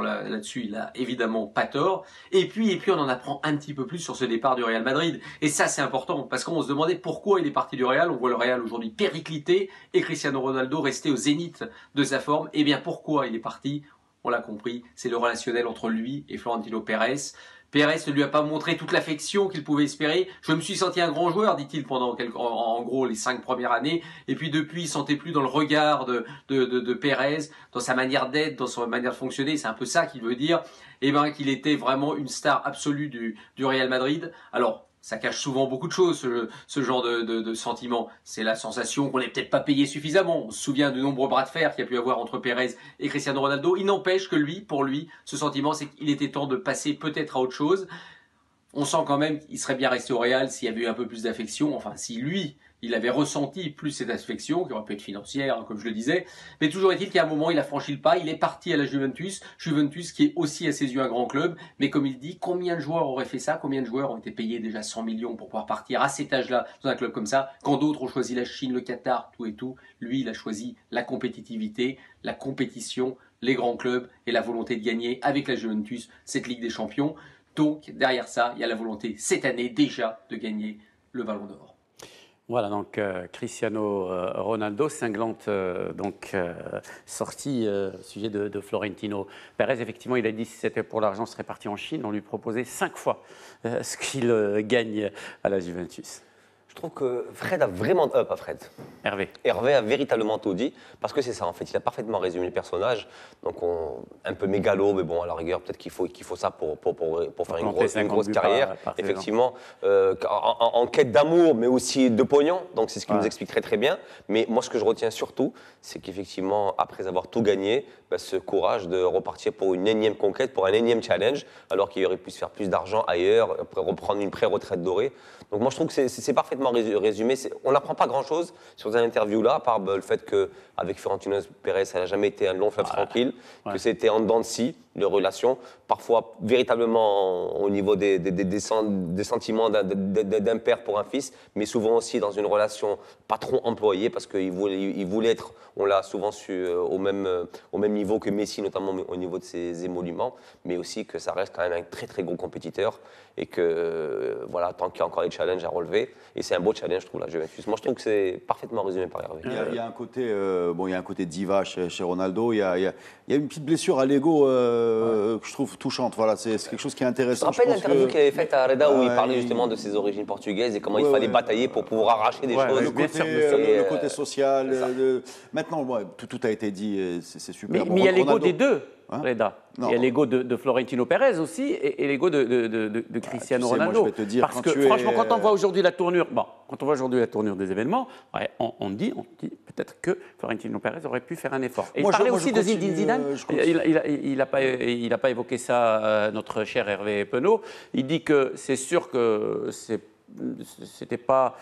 Là-dessus, il a évidemment pas tort. Et puis, on en apprend un petit peu plus sur ce départ du Real Madrid. Et ça, c'est important, parce qu'on se demandait pourquoi il est parti du Real. On voit le Real aujourd'hui périclité et Cristiano Ronaldo resté au zénith de sa forme. Eh bien, pourquoi il est parti? On l'a compris, c'est le relationnel entre lui et Florentino Pérez. Pérez ne lui a pas montré toute l'affection qu'il pouvait espérer. Je me suis senti un grand joueur, dit-il pendant en gros les 5 premières années. Et puis depuis, il sentait plus dans le regard de Pérez, dans sa manière d'être, dans sa manière de fonctionner. C'est un peu ça qu'il veut dire. Eh ben, qu'il était vraiment une star absolue du Real Madrid. Alors, ça cache souvent beaucoup de choses, ce genre de sentiment. C'est la sensation qu'on n'est peut-être pas payé suffisamment. On se souvient de nombreux bras de fer qu'il y a pu y avoir entre Pérez et Cristiano Ronaldo. Il n'empêche que pour lui, ce sentiment, c'est qu'il était temps de passer peut-être à autre chose. On sent quand même qu'il serait bien resté au Real s'il y avait eu un peu plus d'affection. Enfin, si lui, il avait ressenti plus cette affection, qui aurait pu être financière, comme je le disais. Mais toujours est-il qu'à un moment, il a franchi le pas. Il est parti à la Juventus. Juventus qui est aussi à ses yeux un grand club. Mais comme il dit, combien de joueurs auraient fait ça? Combien de joueurs ont été payés déjà 100 millions pour pouvoir partir à cet âge-là dans un club comme ça? Quand d'autres ont choisi la Chine, le Qatar, tout et tout. Lui, il a choisi la compétitivité, la compétition, les grands clubs et la volonté de gagner avec la Juventus cette Ligue des Champions. Donc, derrière ça, il y a la volonté, cette année déjà, de gagner le Ballon d'Or. Voilà, donc Cristiano Ronaldo, cinglante sortie sujet de Florentino Pérez. Effectivement, il a dit que si c'était pour l'argent, serait parti en Chine. On lui proposait 5 fois ce qu'il gagne à la Juventus. Je trouve que Fred a vraiment... pas Fred. Hervé A véritablement tout dit, parce que c'est ça, en fait. Il a parfaitement résumé le personnage. Donc, un peu mégalo, mais bon, à la rigueur, peut-être qu'il faut ça pour faire une grosse carrière. Effectivement, en quête d'amour, mais aussi de pognon. Donc, c'est ce qu'il nous explique très, très bien. Mais moi, ce que je retiens surtout, c'est qu'effectivement, après avoir tout gagné, ce courage de repartir pour une énième conquête, pour un énième challenge, alors qu'il aurait pu se faire plus d'argent ailleurs, reprendre une pré-retraite dorée. Donc moi, je trouve que c'est parfaitement résumé. On n'apprend pas grand-chose sur cette interview-là, à part le fait qu'avec Florentino Pérez, ça n'a jamais été un long fleuve tranquille, que c'était en dents de scie, les relations, parfois véritablement au niveau des sentiments d'un père pour un fils, mais souvent aussi dans une relation patron-employé, parce qu'il voulait être, on l'a souvent su, au même niveau que Messi, notamment au niveau de ses émoluments, mais aussi que ça reste quand même un très très gros compétiteur, et que voilà, tant qu'il y a encore des challenges à relever, et c'est un beau challenge, je trouve, la Juventus. Moi, je trouve que c'est parfaitement résumé par Hervé. Il y a un côté, il y a un côté diva chez Ronaldo. Il y a une petite blessure à l'ego que je trouve touchante. Voilà, c'est quelque chose qui est intéressant. Je te rappelle l'interview qu'il avait faite à Reda où il parlait justement de ses origines portugaises et comment il fallait batailler pour pouvoir arracher des choses. Le côté social. Maintenant, tout a été dit, c'est super. Mais il y a l'ego des deux. Reda. Il y a l'ego de Florentino Pérez aussi et l'ego de Cristiano Ronaldo. Moi, je vais te dire, parce que franchement, quand on voit aujourd'hui la tournure, des événements, on dit peut-être que Florentino Pérez aurait pu faire un effort. Et il parlait aussi de Zinedine Zidane. Il n'a pas évoqué ça, notre cher Hervé Penaud. Il dit que c'est sûr que c'était pas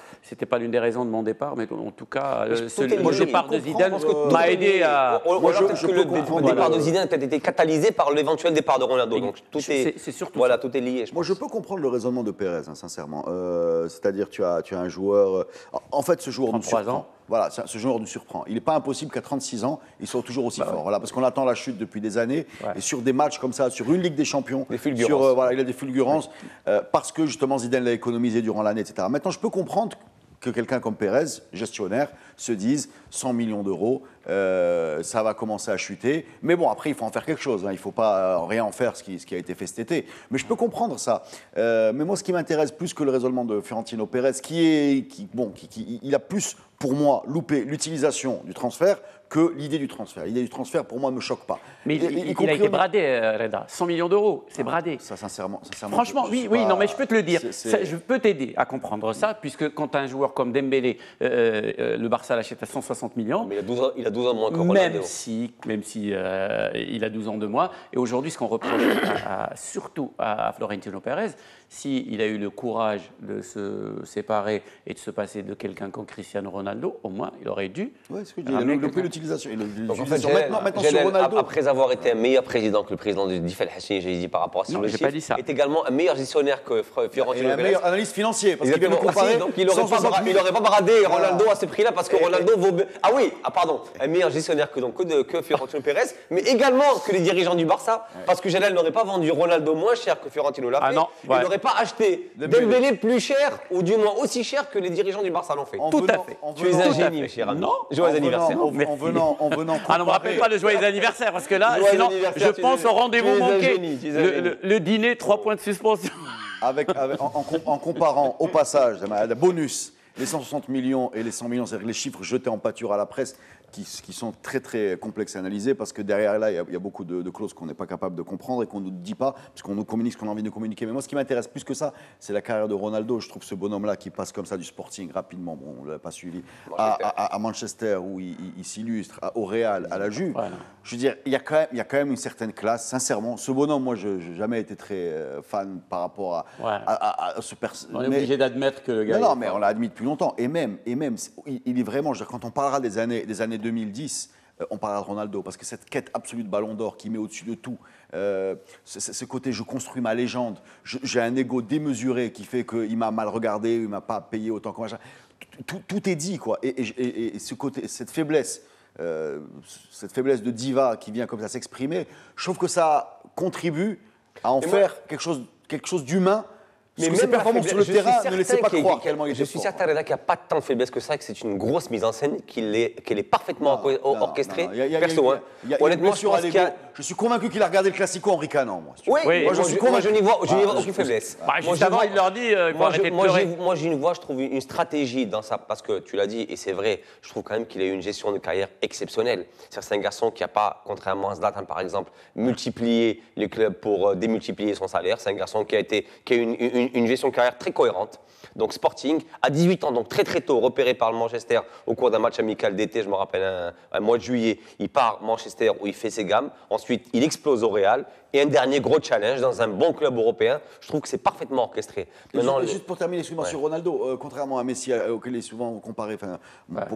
l'une des raisons de mon départ, mais en tout cas, le départ de Zidane m'a aidé à... Le départ de Zidane a peut-être été catalysé par l'éventuel départ de Ronaldo. Donc tout est surtout tout est lié. Moi, je peux comprendre le raisonnement de Pérez, sincèrement. C'est-à-dire, tu as un joueur... En fait, ce joueur nous surprend. Voilà, ce joueur nous surprend. Il n'est pas impossible qu'à 36 ans, il soit toujours aussi fort. Voilà, parce qu'on attend la chute depuis des années. Et sur des matchs comme ça, sur une Ligue des Champions, il a des fulgurances, parce que justement Zidane l'a économisé durant l'année, etc. Maintenant, je peux comprendre que quelqu'un comme Pérez, gestionnaire, se dise 100 millions d'euros, ça va commencer à chuter. Mais bon, après, il faut en faire quelque chose. Il ne faut pas rien en faire ce qui a été fait cet été. Mais je peux comprendre ça. Mais moi, ce qui m'intéresse plus que le raisonnement de Florentino Pérez, il a plus, pour moi, loupé l'utilisation du transfert que l'idée du transfert. L'idée du transfert, pour moi, ne me choque pas. Mais il a été bradé, Reda. 100 millions d'euros, c'est bradé. Ça, sincèrement. Franchement, non, mais je peux te le dire. Je peux t'aider à comprendre ça, puisque quand tu as un joueur comme Dembélé, le Barça l'achète à 160 millions. Mais il a 12 ans de moins que Ronaldo. Même si il a 12 ans de moins. Et aujourd'hui, ce qu'on reproche surtout à Florentino Pérez, s'il a eu le courage de se séparer et de se passer de quelqu'un comme Cristiano Ronaldo, au moins, il aurait dû... Oui, c'est ce que je dis. Il a l'utilisation. Donc en fait, maintenant sur Ronaldo... Après avoir été un meilleur président que le président du Difel Hachini, j'ai dit par rapport à son chiffre, est également un meilleur gestionnaire que Florentino Pérez. Un meilleur analyste financier, parce qu'il vient de comparer. Donc il n'aurait pas bradé Ronaldo à ce prix-là, parce que Ronaldo vaut... un meilleur gestionnaire que Florentino Pérez, mais également que les dirigeants du Barça, parce que Jalal n'aurait pas vendu Ronaldo moins cher que Florentino l'a fait. Il n'aurait pas acheté Dembélé plus cher, ou du moins aussi cher que les dirigeants du Barça l'ont fait. Tout à fait. Tu es un génie, cher ami. Joyeux anniversaire. En venant comparer... Ah non, on ne me rappelle pas le joyeux anniversaire, parce que là, sinon, je pense au rendez-vous manqué. Le dîner, 3 points de suspension. En comparant au passage, le bonus, les 160 millions et les 100 millions, c'est-à-dire les chiffres jetés en pâture à la presse, qui sont très très complexes à analyser, parce que derrière là, il y a beaucoup de clauses qu'on n'est pas capable de comprendre et qu'on ne nous dit pas, parce qu'on nous communique ce qu'on a envie de communiquer. Mais moi, ce qui m'intéresse plus que ça, c'est la carrière de Ronaldo. Je trouve ce bonhomme-là qui passe comme ça du Sporting rapidement, bon, on ne l'a pas suivi, à Manchester, où il s'illustre, au Real, à la Juve. Voilà. Je veux dire, il y a quand même une certaine classe, sincèrement. Ce bonhomme, moi, je n'ai jamais été très fan par rapport à ce personnage. On est obligé d'admettre que le gars... Non, mais on l'a admis depuis longtemps. Et même il est vraiment, quand on parlera des années 2010, on parlera de Ronaldo, parce que cette quête absolue de ballon d'or qui met au-dessus de tout, ce côté je construis ma légende, j'ai un ego démesuré qui fait qu'il m'a mal regardé, il ne m'a pas payé autant que machin. Tout est dit, quoi. Et ce côté, cette faiblesse de diva qui vient comme ça s'exprimer, je trouve que ça contribue à en faire quelque chose d'humain, Mais même ses performances sur le terrain ne laissaient pas croire tellement il était Je suis fort. certain, Reda, qu'il n'y a pas tant de faiblesse que ça, que c'est une grosse mise en scène, qu'elle est parfaitement orchestrée. Perso, hein. Honnêtement, je suis convaincu qu'il a regardé le Classico en ricanant, moi. Oui, moi je n'y vois aucune faiblesse. Juste avant, il leur dit il faut arrêter de pleurer. Moi, j'y vois, je trouve, une stratégie dans ça, parce que tu l'as dit, et c'est vrai, je trouve quand même qu'il a eu une gestion de carrière exceptionnelle. C'est un garçon qui n'a pas, contrairement à Zlatan par exemple, multiplié les clubs pour démultiplier son salaire. C'est un garçon qui a eu une gestion de carrière très cohérente. Donc Sporting, à 18 ans, donc très très tôt, repéré par le Manchester au cours d'un match amical d'été, je me rappelle, un mois de juillet, il part Manchester où il fait ses gammes. Ensuite, il explose au Real. Et un dernier gros challenge dans un bon club européen. Je trouve que c'est parfaitement orchestré. Juste pour terminer, excuse-moi, sur Ronaldo, contrairement à Messi, auquel il est souvent comparé,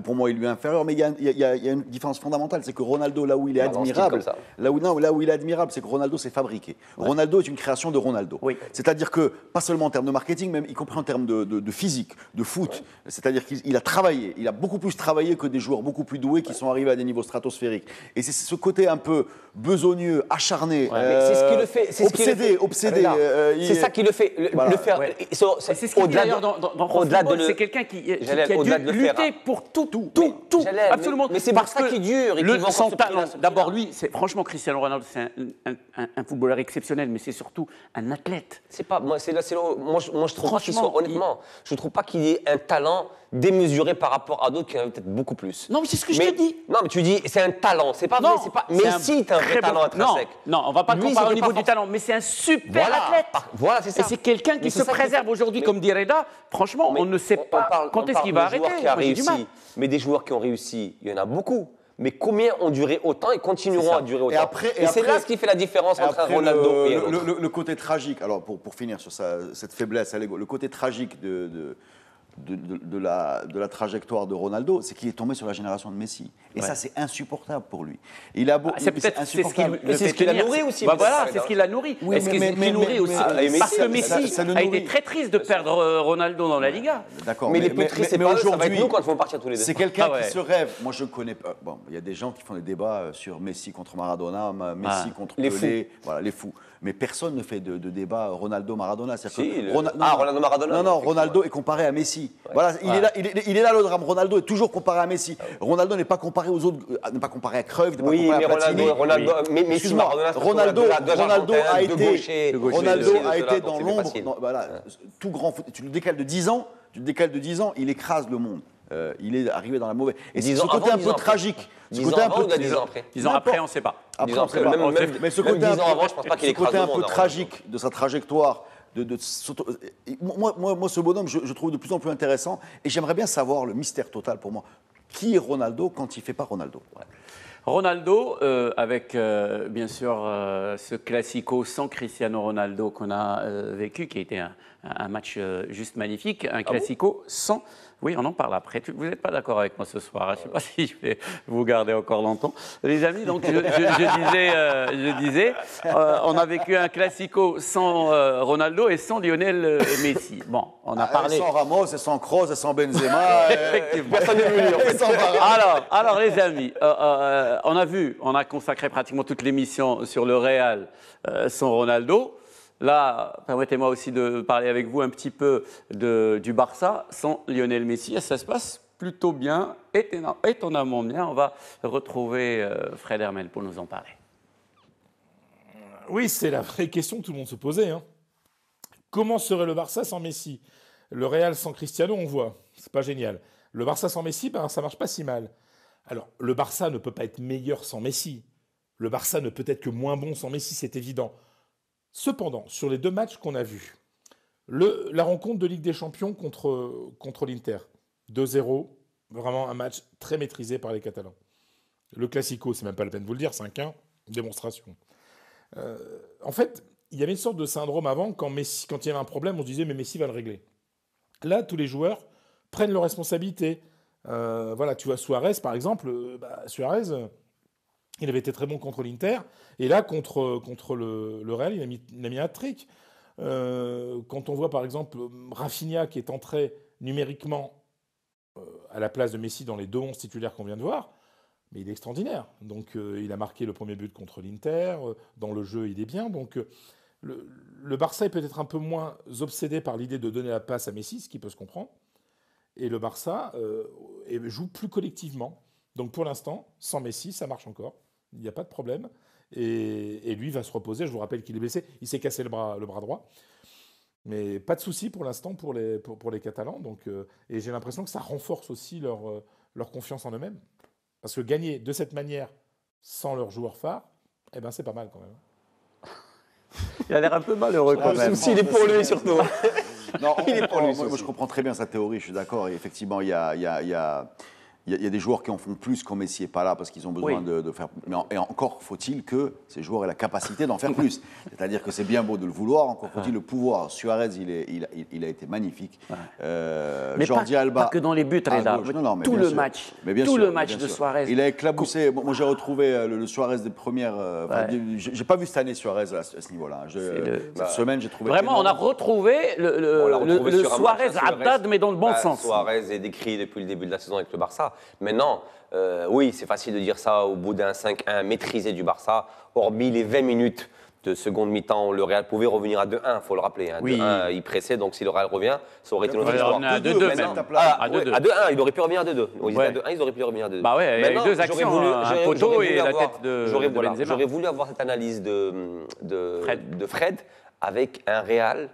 pour moi, il lui est inférieur, mais il y a une différence fondamentale, c'est que Ronaldo, là où il est admirable, là où il est admirable, c'est que Ronaldo s'est fabriqué. Ronaldo est une création de Ronaldo. Oui. C'est-à-dire que, pas seulement en termes de marketing, même y compris en termes de physique, de foot, c'est-à-dire qu'il a travaillé, il a beaucoup plus travaillé que des joueurs beaucoup plus doués qui sont arrivés à des niveaux stratosphériques. Et c'est ce côté un peu besogneux, acharné, c'est ce qui le fait. Obsédé. C'est ça qui le fait. Le faire. C'est ce qu'il dit d'ailleurs dans France Football, c'est quelqu'un qui a dû lutter pour tout, absolument. Mais c'est pour ça qu'il dure. Son talent, d'abord lui, franchement, Cristiano Ronaldo, c'est un footballeur exceptionnel, mais c'est surtout un athlète. C'est pas, moi, je trouve pas qu'il soit, honnêtement, je trouve pas qu'il ait un talent démesuré par rapport à d'autres qui en avaient peut-être beaucoup plus. Non, mais c'est ce que je te dis. Non, mais tu dis, c'est un talent, c'est pas vrai, c'est pas. Messi, t'as un vrai talent intrinsèque. Non, on va pas le comparer au niveau du talent, mais c'est un super athlète. Voilà, c'est ça. Et c'est quelqu'un qui se préserve aujourd'hui, comme dit Reda. Franchement, on ne sait pas quand est-ce qu'il va arrêter. Mais des joueurs qui ont réussi, il y en a beaucoup. Mais combien ont duré autant et continueront à durer autant? Et c'est là ce qui fait la différence entre un Ronaldo et un autre. Le côté tragique, alors pour finir sur cette faiblesse à l'ego, le côté tragique de la trajectoire de Ronaldo, c'est qu'il est tombé sur la génération de Messi. Et ça, c'est insupportable pour lui. Il a c'est peut-être ce qui l'a nourri aussi. C'est ce qui l'a nourri. Oui, est-ce qu'il nourrit aussi parce que Messi a été très triste de perdre Ronaldo dans la Liga. D'accord. Mais les plus tristes, c'est pas eux, ça va être nous quand ils vont partir tous les deux. C'est quelqu'un qui se rêve. Moi, je connais pas. Bon, il y a des gens qui font des débats sur Messi contre Maradona, Messi contre Pelé. Voilà, les fous. Mais personne ne fait de débat Ronaldo-Maradona. Ronaldo-Maradona. Non, Ronaldo est comparé à Messi. Voilà, il est là le drame. Ronaldo est toujours comparé à Messi. Ronaldo n'est pas comparé aux autres, n'est pas comparé à Cruyff, n'est pas comparé à Platini. Messi, Ronaldo a été dans l'ombre. Tout grand foot. Tu le décales de 10 ans, il écrase le monde. Il est arrivé dans la mauvaise. Et c'est ce côté un peu tragique. 10 ans avant ou 10 ans après 10 ans après, on ne sait pas. Mais ce côté un peu tragique de sa trajectoire. Moi, ce bonhomme, je trouve de plus en plus intéressant. Et j'aimerais bien savoir le mystère total pour moi. Qui est Ronaldo quand il ne fait pas Ronaldo? Ronaldo, avec bien sûr ce classico sans Cristiano Ronaldo qu'on a vécu, qui a été un match juste magnifique, un classico sans... Oui, on en parle après. Vous n'êtes pas d'accord avec moi ce soir. Je ne sais pas si je vais vous garder encore longtemps. Les amis, donc je disais, on a vécu un classico sans Ronaldo et sans Lionel Messi. Bon, on a parlé... Sans Ramos et sans Kroos et sans Benzema. Personne n'est venu, en fait. Alors, les amis, on a consacré pratiquement toute l'émission sur le Real sans Ronaldo. Là, permettez-moi aussi de parler avec vous un petit peu du Barça sans Lionel Messi. Ça se passe plutôt bien, étonnamment bien. On va retrouver Fred Hermel pour nous en parler. Oui, c'est la vraie question que tout le monde se posait. Comment serait le Barça sans Messi? Le Real sans Cristiano, on voit. C'est pas génial. Le Barça sans Messi, ça marche pas si mal. Alors, le Barça ne peut pas être meilleur sans Messi. Le Barça ne peut être que moins bon sans Messi, c'est évident. Cependant, sur les deux matchs qu'on a vus, la rencontre de Ligue des Champions contre l'Inter, 2-0, vraiment un match très maîtrisé par les Catalans. Le Classico, c'est même pas la peine de vous le dire, 5-1, démonstration. En fait, il y avait une sorte de syndrome avant, quand il y avait un problème, on se disait mais Messi va le régler. Là, tous les joueurs prennent leurs responsabilités. Voilà, tu vois Suarez, par exemple, Suarez... Il avait été très bon contre l'Inter. Et là, contre le Real, il a mis un hat-trick. Quand on voit, par exemple, Rafinha qui est entré numériquement à la place de Messi dans les 2 11 titulaires qu'on vient de voir, mais il est extraordinaire. Donc, il a marqué le premier but contre l'Inter. Dans le jeu, il est bien. Donc, le Barça est peut-être un peu moins obsédé par l'idée de donner la passe à Messi, ce qui peut se comprendre. Et le Barça joue plus collectivement. Donc pour l'instant, sans Messi, ça marche encore. Il n'y a pas de problème. Et lui va se reposer. Je vous rappelle qu'il est blessé. Il s'est cassé le bras droit. Mais pas de souci pour l'instant pour les Catalans. Donc, et j'ai l'impression que ça renforce aussi leur confiance en eux-mêmes. Parce que gagner de cette manière, sans leur joueur phare, eh ben, c'est pas mal quand même. Il a l'air un peu malheureux quand même. Le souci, il est pour lui surtout. Non, moi, je comprends très bien sa théorie, je suis d'accord. Et effectivement, il y a des joueurs qui en font plus quand Messi n'est pas là parce qu'ils ont besoin de faire. Et encore faut-il que ces joueurs aient la capacité d'en faire plus. C'est-à-dire que c'est bien beau de le vouloir, encore faut-il le pouvoir. Suarez, il a été magnifique. Mais Jordi pas, Alba. Pas que dans les buts, Reda. Tout le match. Tout le match de Suarez. Il a éclaboussé. Moi, j'ai retrouvé le Suarez des premières. J'ai pas vu cette année Suarez à ce niveau-là. Cette semaine, j'ai trouvé. Vraiment, on a retrouvé le Suarez Haddad, mais dans le bon sens. Suarez est décrit depuis le début de la saison avec le Barça. Maintenant, oui, c'est facile de dire ça au bout d'un 5-1 maîtrisé du Barça. Hormis les 20 minutes de seconde mi-temps, le Real pouvait revenir à 2-1, il faut le rappeler. Hein. Oui. 2-1, il pressait, donc si le Real revient, ça aurait été notre histoire. À 2-2 même. À 2-1, il aurait pu revenir à 2-2. Ils étaient à 2-1, ils auraient pu revenir à 2-2. Bah ouais, il y a eu deux actions, un poteau et la tête de Benzema. J'aurais voulu avoir cette analyse de Fred avec un Real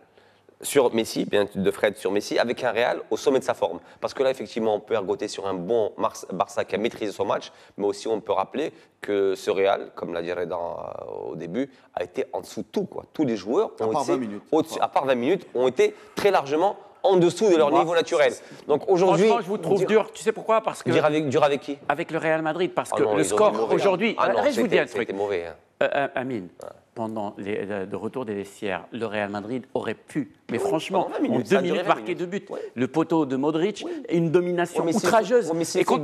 sur Messi, bien de Fred sur Messi, avec un Real au sommet de sa forme. Parce que là, effectivement, on peut ergoter sur un bon Barça qui a maîtrisé son match, mais aussi on peut rappeler que ce Real, comme l'a dit Reda au début, a été en dessous de tout, quoi. Tous les joueurs, à part 20 minutes, ont été très largement en dessous de leur niveau naturel. Donc aujourd'hui, franchement, je vous trouve dur. Tu sais pourquoi? Parce que dur avec qui? Avec le Real Madrid, parce que le score aujourd'hui. Je vous dis un truc. C'était mauvais. Amine, pendant le retour des vestiaires, le Real Madrid aurait pu, mais franchement, en 2 minutes marquer 2 buts. Le poteau de Modric, une domination outrageuse. Et quand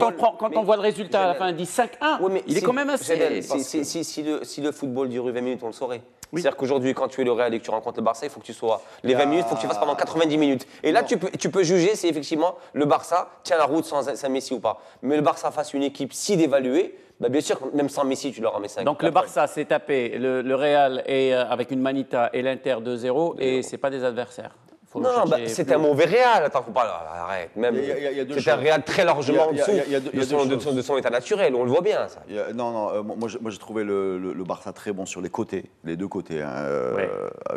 on voit le résultat à la fin, 10-5-1, il est quand même assez. Si le football dure 20 minutes, on le saurait. Oui. C'est-à-dire qu'aujourd'hui, quand tu es le Real et que tu rencontres le Barça, il faut que tu sois les 20 minutes, il faut que tu fasses pendant 90 minutes. Et là, tu peux juger si effectivement le Barça tient la route sans Messi ou pas. Mais le Barça face à une équipe si dévaluée, bah bien sûr, même sans Messi, tu leur en mets 5. Donc le Barça s'est tapé le Real et, avec une Manita et l'Inter 2-0 et ce n'est pas des adversaires. Non, c'est un mauvais Real. Attends, faut pas. Arrête. Même. C'est un Real très largement en dessous de son état naturel. On le voit bien, ça. Moi j'ai trouvé le Barça très bon sur les côtés, les deux côtés.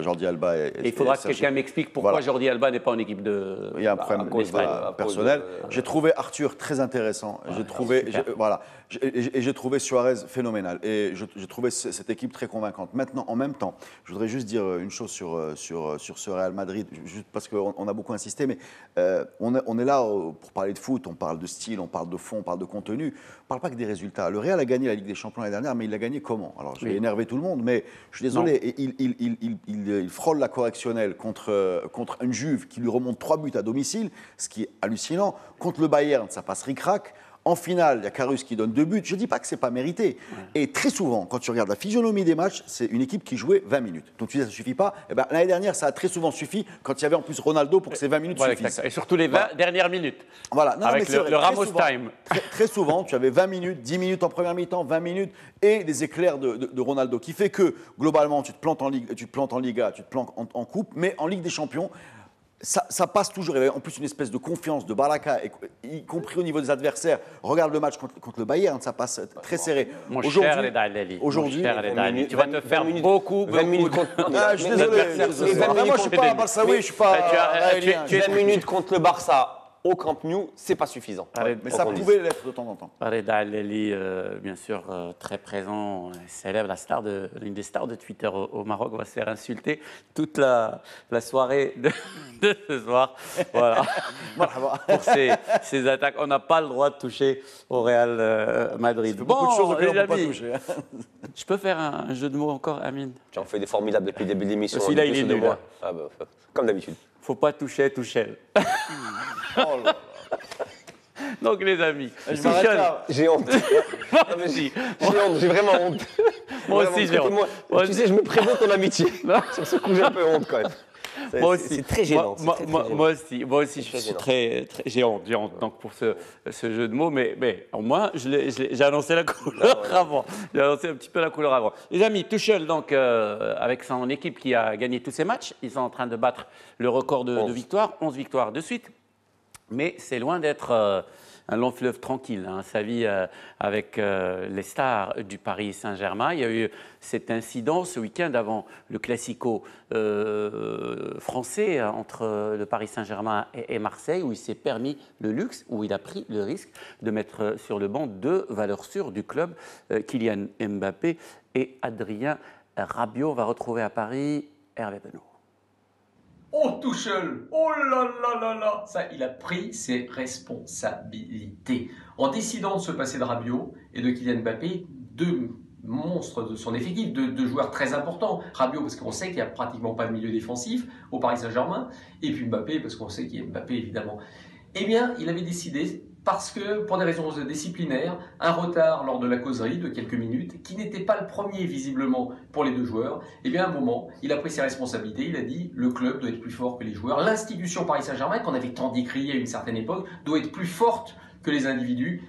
Jordi Alba et il faudra que quelqu'un m'explique pourquoi Jordi Alba n'est pas en équipe de. Il y a un problème personnel. J'ai trouvé Arthur très intéressant. J'ai trouvé Suarez phénoménal. Et j'ai trouvé cette équipe très convaincante. Maintenant, en même temps, je voudrais juste dire une chose sur ce Real Madrid. Parce qu'on a beaucoup insisté, mais on est là pour parler de foot, on parle de style, on parle de fond, on parle de contenu, on ne parle pas que des résultats. Le Real a gagné la Ligue des Champions l'année dernière, mais il l'a gagné comment? Alors je vais énerver tout le monde, mais je suis désolé, il frôle la correctionnelle contre une Juve qui lui remonte 3 buts à domicile, ce qui est hallucinant. Contre le Bayern, ça passe ric-rac. En finale, il y a Karius qui donne 2 buts. Je ne dis pas que ce n'est pas mérité. Et très souvent, quand tu regardes la physionomie des matchs, c'est une équipe qui jouait 20 minutes. Donc tu dis ça ne suffit pas. Eh ben, l'année dernière, ça a très souvent suffi quand il y avait en plus Ronaldo pour que ces 20 minutes suffisent. Et surtout les 20 dernières minutes. Voilà. Non, avec le Ramos time. Très souvent, tu avais 20 minutes, 10 minutes en première mi-temps, 20 minutes et des éclairs de Ronaldo qui fait que, globalement, tu te plantes en Liga, tu te plantes en Coupe, mais en Ligue des Champions, ça passe toujours. Il y avait en plus une espèce de confiance, de baraka, y compris au niveau des adversaires. Regarde le match contre le Bayern, ça passe très serré. Mon cher Reda Lali, tu vas te faire beaucoup 20 minutes contre. Je suis désolé. Moi, je ne suis pas Barça-oui, je ne suis pas. 20 minutes contre le Barça au Camp Nou, c'est pas suffisant. Mais ça pouvait l'être de temps en temps. Reda Lali, bien sûr, très présent, célèbre, l'une des stars de Twitter au Maroc, va se faire insulter toute la soirée de ce soir. Voilà. Pour ces attaques, on n'a pas le droit de toucher au Real Madrid. Beaucoup de choses auxquelles on ne peut pas toucher. Je peux faire un jeu de mots encore, Amine? Tu en fais des formidables depuis le début de l'émission. Celui-là, il est nul. Comme d'habitude. Faut pas toucher Tuchel. Donc les amis, j'ai honte. J'ai vraiment honte. Moi aussi j'ai honte. Tu sais, je me prévois ton amitié. Sur ce coup, j'ai un peu honte quand même. Moi aussi. C'est très gênant. Moi aussi, je suis très géant donc pour ce jeu de mots, mais au moins, j'ai annoncé la couleur avant. J'ai annoncé un petit peu la couleur avant. Les amis, Tuchel, donc, avec son équipe qui a gagné tous ses matchs, ils sont en train de battre le record de victoires, 11 victoires de suite. Mais c'est loin d'être un long fleuve tranquille, hein, sa vie avec les stars du Paris Saint-Germain. Il y a eu cet incident ce week-end avant le Classico français entre le Paris Saint-Germain et Marseille, où il s'est permis le luxe, où il a pris le risque de mettre sur le banc deux valeurs sûres du club, Kylian Mbappé et Adrien Rabiot. On va retrouver à Paris Hervé Penaud. Oh, Tuchel, oh là là là là, ça, il a pris ses responsabilités. En décidant de se passer de Rabiot et de Kylian Mbappé, deux monstres de son effectif, deux joueurs très importants. Rabiot parce qu'on sait qu'il n'y a pratiquement pas de milieu défensif au Paris Saint-Germain, et puis Mbappé parce qu'on sait qu'il y a Mbappé évidemment. Eh bien, il avait décidé, parce que pour des raisons disciplinaires, un retard lors de la causerie de quelques minutes, qui n'était pas le premier visiblement pour les deux joueurs, eh bien à un moment, il a pris ses responsabilités, il a dit le club doit être plus fort que les joueurs, l'institution Paris Saint-Germain, qu'on avait tant décrié à une certaine époque, doit être plus forte que les individus.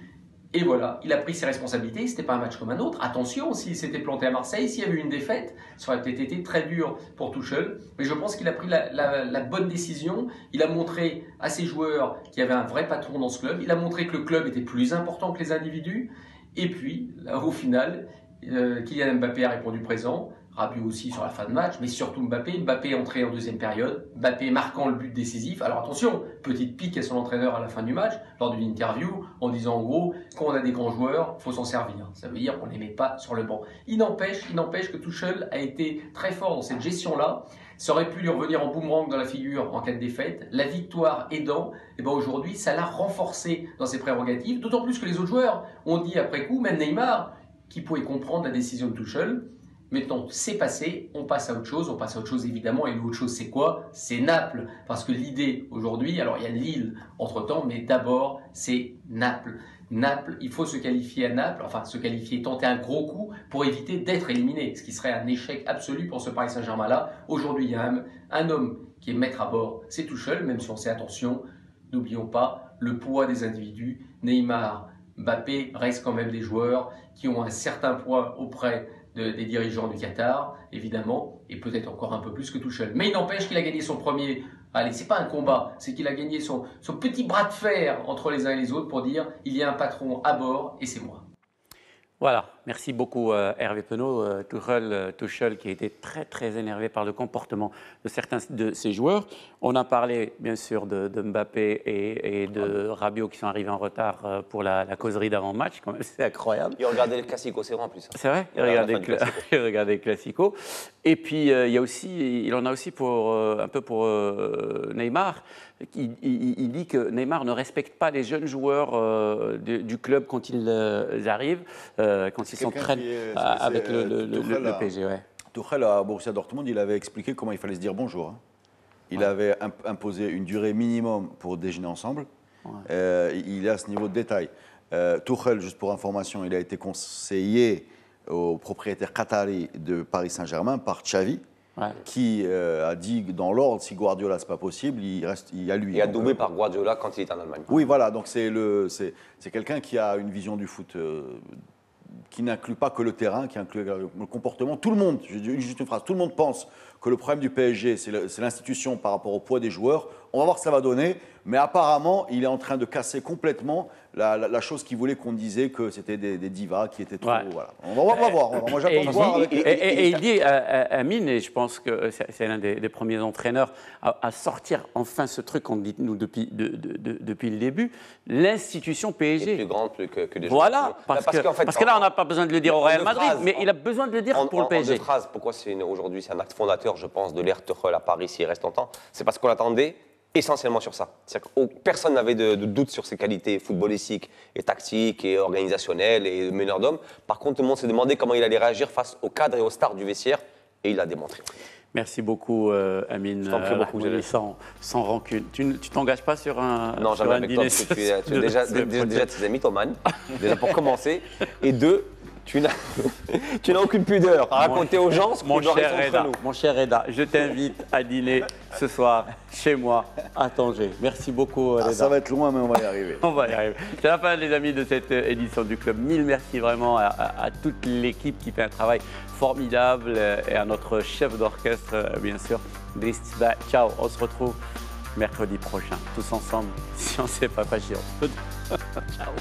Et voilà, il a pris ses responsabilités, c'était pas un match comme un autre. Attention, s'il s'était planté à Marseille, s'il y avait eu une défaite, ça aurait peut-être été très dur pour Tuchel. Mais je pense qu'il a pris la bonne décision. Il a montré à ses joueurs qu'il y avait un vrai patron dans ce club. Il a montré que le club était plus important que les individus. Et puis, là, au final, Kylian Mbappé a répondu présent. Rabiot aussi sur la fin de match, mais surtout Mbappé. Mbappé est entré en deuxième période, Mbappé marquant le but décisif. Alors attention, petite pique à son entraîneur à la fin du match, lors d'une interview, en disant en gros, quand on a des grands joueurs, il faut s'en servir. Ça veut dire qu'on ne les met pas sur le banc. Il n'empêche que Tuchel a été très fort dans cette gestion-là. Ça aurait pu lui revenir en boomerang dans la figure en cas de défaite. La victoire aidant, et ben aujourd'hui, ça l'a renforcé dans ses prérogatives, d'autant plus que les autres joueurs ont dit après coup, même Neymar, qui pouvait comprendre la décision de Tuchel. Maintenant, c'est passé, on passe à autre chose évidemment, et l'autre chose c'est quoi? C'est Naples, parce que l'idée aujourd'hui, alors il y a Lille entre-temps, mais d'abord c'est Naples. Naples, il faut se qualifier à Naples, enfin se qualifier, tenter un gros coup pour éviter d'être éliminé, ce qui serait un échec absolu pour ce Paris Saint-Germain-là. Aujourd'hui, il y a un homme qui est maître à bord, c'est Tuchel, même si on sait attention, n'oublions pas le poids des individus. Neymar, Mbappé restent quand même des joueurs qui ont un certain poids auprès des dirigeants du Qatar, évidemment, et peut-être encore un peu plus que Tuchel. Mais il n'empêche qu'il a gagné son premier, allez, c'est pas un combat, c'est qu'il a gagné son petit bras de fer entre les uns et les autres pour dire il y a un patron à bord et c'est moi. Voilà, merci beaucoup Hervé Penaud. Tuchel qui a été très très énervé par le comportement de certains de ses joueurs. On a parlé bien sûr de Mbappé et de Rabiot qui sont arrivés en retard pour la causerie d'avant-match. C'est incroyable. Il regardait le Classico, c'est vrai en plus. C'est vrai, il regardait le Classico. Et puis il en a aussi un peu pour Neymar. Il dit que Neymar ne respecte pas les jeunes joueurs du club quand ils arrivent, quand ils s'entraînent avec le PSG. Ouais. Tuchel à Borussia Dortmund, il avait expliqué comment il fallait se dire bonjour. Hein. Il avait imposé une durée minimum pour déjeuner ensemble. Ouais. Il est à ce niveau de détail. Tuchel, juste pour information, il a été conseillé au propriétaire qatari de Paris Saint-Germain par Xavi. Ouais. Qui a dit dans l'ordre, si Guardiola c'est pas possible, il y a lui. Il a doublé par Guardiola quand il est en Allemagne. Oui, voilà, donc c'est quelqu'un qui a une vision du foot qui n'inclut pas que le terrain, qui inclut le comportement. Tout le monde, je dis juste une phrase, tout le monde pense que le problème du PSG, c'est l'institution par rapport au poids des joueurs. On va voir ce que ça va donner, mais apparemment, il est en train de casser complètement la chose qu'il voulait qu'on disait que c'était des divas qui étaient trop. Ouais. Voilà. On va voir. Moi, j'attends de voir. Et il dit, Amine, et je pense que c'est l'un des premiers entraîneurs à sortir enfin ce truc qu'on dit nous depuis le début, l'institution PSG. C'est plus grande que les joueurs. Voilà, parce que là, on n'a pas besoin de le dire au Real Madrid, mais il a besoin de le dire pour le PSG. En deux phrases, pourquoi aujourd'hui c'est un acte fondateur, je pense, de l'ère Tuchel à Paris s'il reste longtemps, c'est parce qu'on l'attendait essentiellement sur ça. C'est-à-dire que personne n'avait de doute sur ses qualités footballistiques et tactiques et organisationnelles et meneur d'hommes. Par contre, tout le monde s'est demandé comment il allait réagir face aux cadres et aux stars du vestiaire et il l'a démontré. Merci beaucoup, Amine. Je t'en prie beaucoup, sans rancune. Tu t'engages pas sur un Non, jamais avec toi, parce que tu es déjà tes amis, mythomane, déjà pour commencer. Et deux, tu n'as aucune pudeur à raconter aux gens ce qu'on doit rester entre nous. Mon cher Eda, je t'invite à dîner ce soir chez moi à Tanger. Merci beaucoup. Ça va être loin, mais on va y arriver. On va y arriver. C'est la fin, les amis, de cette édition du Club. Mille merci vraiment à toute l'équipe qui fait un travail formidable et à notre chef d'orchestre, bien sûr, Driss Tibaa. Ciao, on se retrouve mercredi prochain, tous ensemble. Si on ne s'est pas fâché, on se retrouve. Ciao.